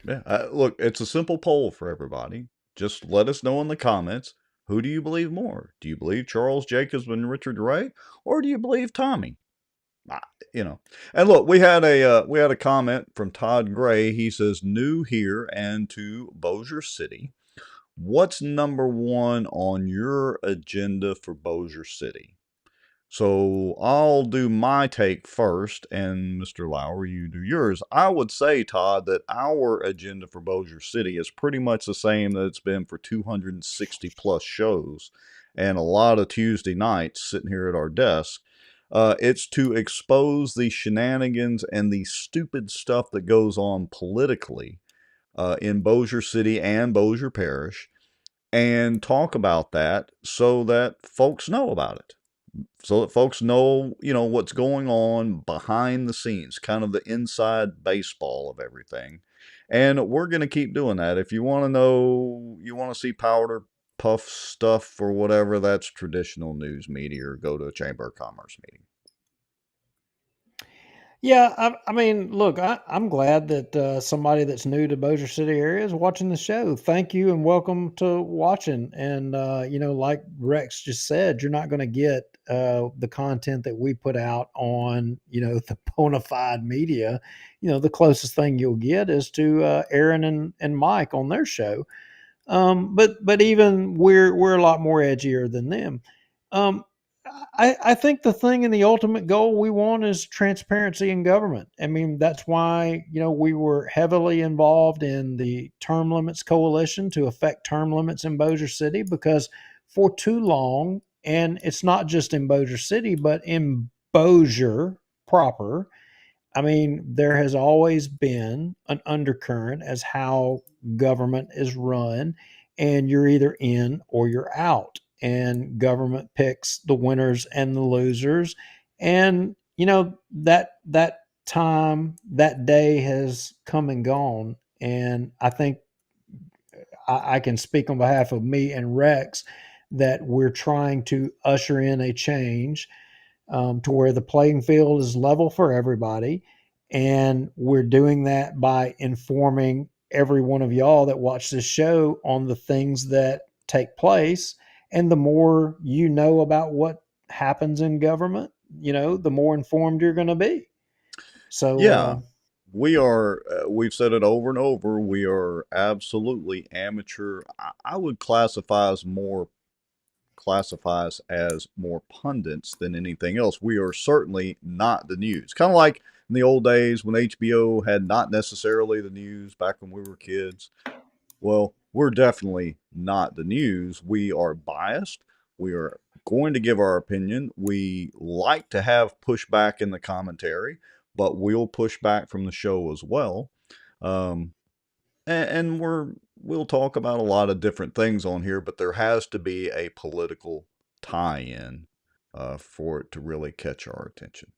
Look, it's a simple poll for everybody. Just let us know in the comments, who do you believe more? Do you believe Charles Jacobs and Richard Ray, or do you believe Tommy? And look, we had a comment from Todd Gray. He says, new here and to Bossier City. What's number one on your agenda for Bossier City? So I'll do my take first, and Mr. Lauer, you do yours. I would say, Todd, that our agenda for Bossier City is pretty much the same that it's been for 260 plus shows and a lot of Tuesday nights sitting here at our desk. It's to expose the shenanigans and the stupid stuff that goes on politically in Bossier City and Bossier Parish, and talk about that so that folks know about it. so that folks know, what's going on behind the scenes, kind of the inside baseball of everything. And we're going to keep doing that. If you want to know, you want to see powder puff stuff or whatever, that's traditional news media, or go to a Chamber of Commerce meeting. Yeah, I mean, look, I'm glad that somebody that's new to Bossier City area is watching the show. Thank you and welcome to watching. And, like Rex just said, you're not going to get the content that we put out on, the bona fide media. The closest thing you'll get is to Aaron and Mike on their show. But even we're a lot more edgier than them. Um, I think the thing and the ultimate goal we want is transparency in government. I mean, that's why, we were heavily involved in the term limits coalition to affect term limits in Bossier City, because for too long, and it's not just in Bossier City, but in Bossier proper, I mean, there has always been an undercurrent as how government is run, and you're either in or you're out, and government picks the winners and the losers. And that time, that day has come and gone. And I think I can speak on behalf of me and Rex that we're trying to usher in a change to where the playing field is level for everybody. And we're doing that by informing every one of y'all that watch this show on the things that take place. And the more you know about what happens in government, the more informed you're going to be. So, Yeah, we've said it over and over. We are absolutely amateur. I would classify us as more pundits than anything else. We are certainly not the news. Kind of like in the old days when HBO had not necessarily the news back when we were kids. Well, we're definitely not the news. We are biased. We are going to give our opinion. We like to have pushback in the commentary, but we'll push back from the show as well. Um, and we'll talk about a lot of different things on here, but there has to be a political tie-in for it to really catch our attention.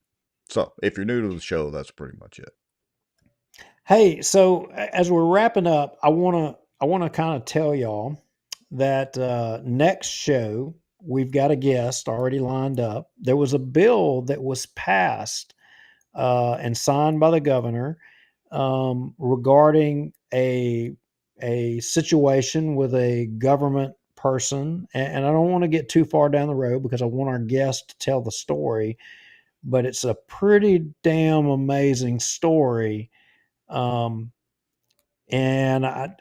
So, if you're new to the show, that's pretty much it. hey, so as we're wrapping up, I want to kind of tell y'all that next show we've got a guest already lined up. There was a bill that was passed and signed by the governor regarding a situation with a government person, and I don't want to get too far down the road because I want our guest to tell the story, but it's a pretty damn amazing story. Um, and I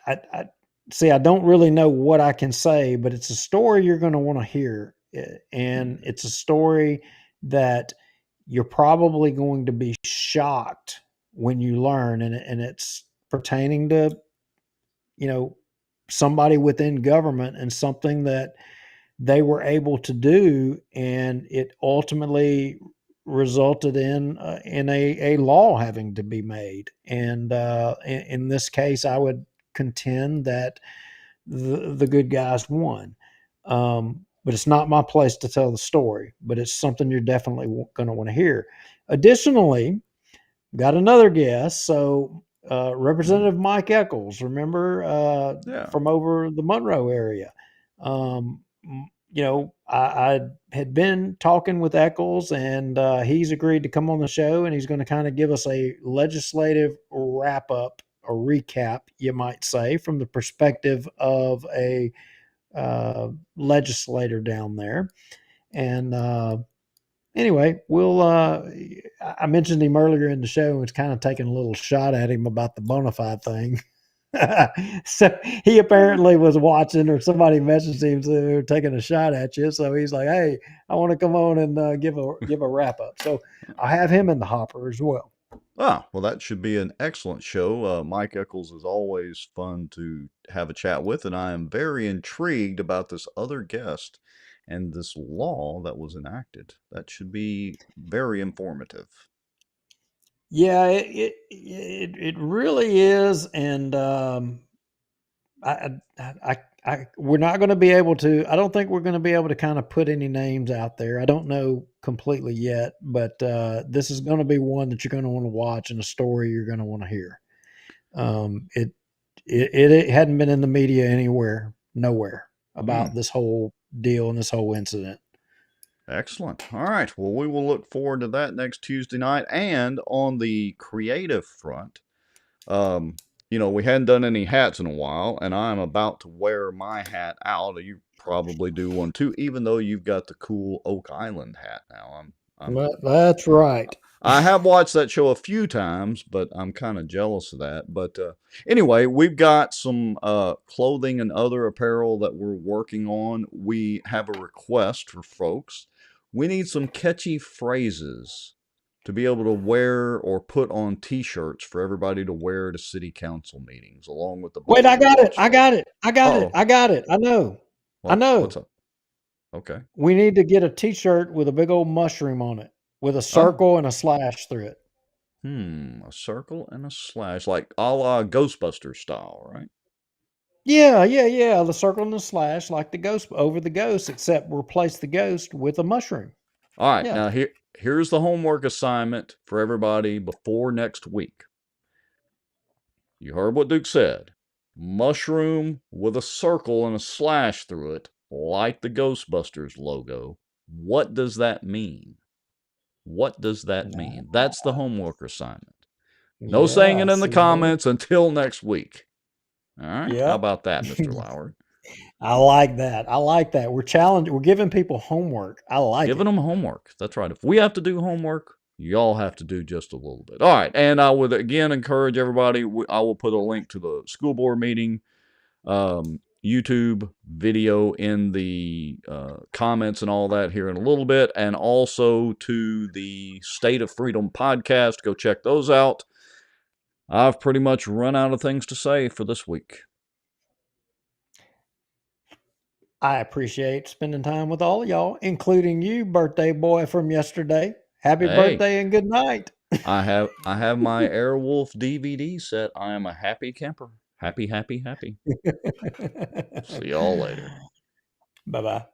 see. I don't really know what I can say, but it's a story you're going to want to hear, and it's a story that you're probably going to be shocked when you learn, and it's pertaining to somebody within government and something that they were able to do, and it ultimately resulted in a law having to be made. And in this case, I would contend that the good guys won. But it's not my place to tell the story, but it's something you're definitely going to want to hear. Additionally, got another guest. So Representative Mike Eccles, remember, from over the Monroe area. I had been talking with Eccles, and he's agreed to come on the show, and he's going to kind of give us a legislative wrap up, a recap, you might say, from the perspective of a legislator down there. And anyway, I mentioned him earlier in the show and was kind of taking a little shot at him about the bona fide thing. So he apparently was watching, or somebody messaged him, so they were taking a shot at you. So he's like, "Hey, I want to come on and give a wrap up." So I have him in the hopper as well. Ah, well, that should be an excellent show. Mike Eccles is always fun to have a chat with, and I am very intrigued about this other guest and this law that was enacted. That should be very informative. Yeah, it really is, and I we're not going to be able to. I don't think we're going to be able to kind of put any names out there. I don't know completely yet, but this is going to be one that you're going to want to watch and a story you're going to want to hear. It hadn't been in the media nowhere about this whole deal and this whole incident. Excellent. All right. Well, we will look forward to that next Tuesday night. And on the creative front, we hadn't done any hats in a while, and I'm about to wear my hat out. You probably do one too, even though you've got the cool Oak Island hat now. That's right. I have watched that show a few times, but I'm kind of jealous of that. But anyway, we've got some clothing and other apparel that we're working on. We have a request for folks. We need some catchy phrases to be able to wear or put on T-shirts for everybody to wear to city council meetings, along with the. Wait, I got it. I know. I know. What's up? Okay. We need to get a T-shirt with a big old mushroom on it, with a circle and a slash through it. A circle and a slash, like a la Ghostbusters style, right? Yeah. The circle and the slash, like the ghost over the ghost, except replace the ghost with a mushroom. All right. Now here's the homework assignment for everybody before next week. You heard what Duke said. Mushroom with a circle and a slash through it, like the Ghostbusters logo. What does that mean? What does that mean? That's the homework assignment. No saying it in the comments until next week. All right. Yep. How about that, Mr. Lauer? I like that. We're giving people homework. I like giving them homework. That's right. If we have to do homework, y'all have to do just a little bit. All right. And I would again encourage everybody. I will put a link to the school board meeting YouTube video in the comments and all that here in a little bit, and also to the State of Freedom podcast. Go check those out. I've pretty much run out of things to say for this week. I appreciate spending time with all of y'all, including you, birthday boy from yesterday. Happy birthday and good night. I have my Airwolf DVD set. I am a happy camper. Happy. See y'all later. Bye-bye.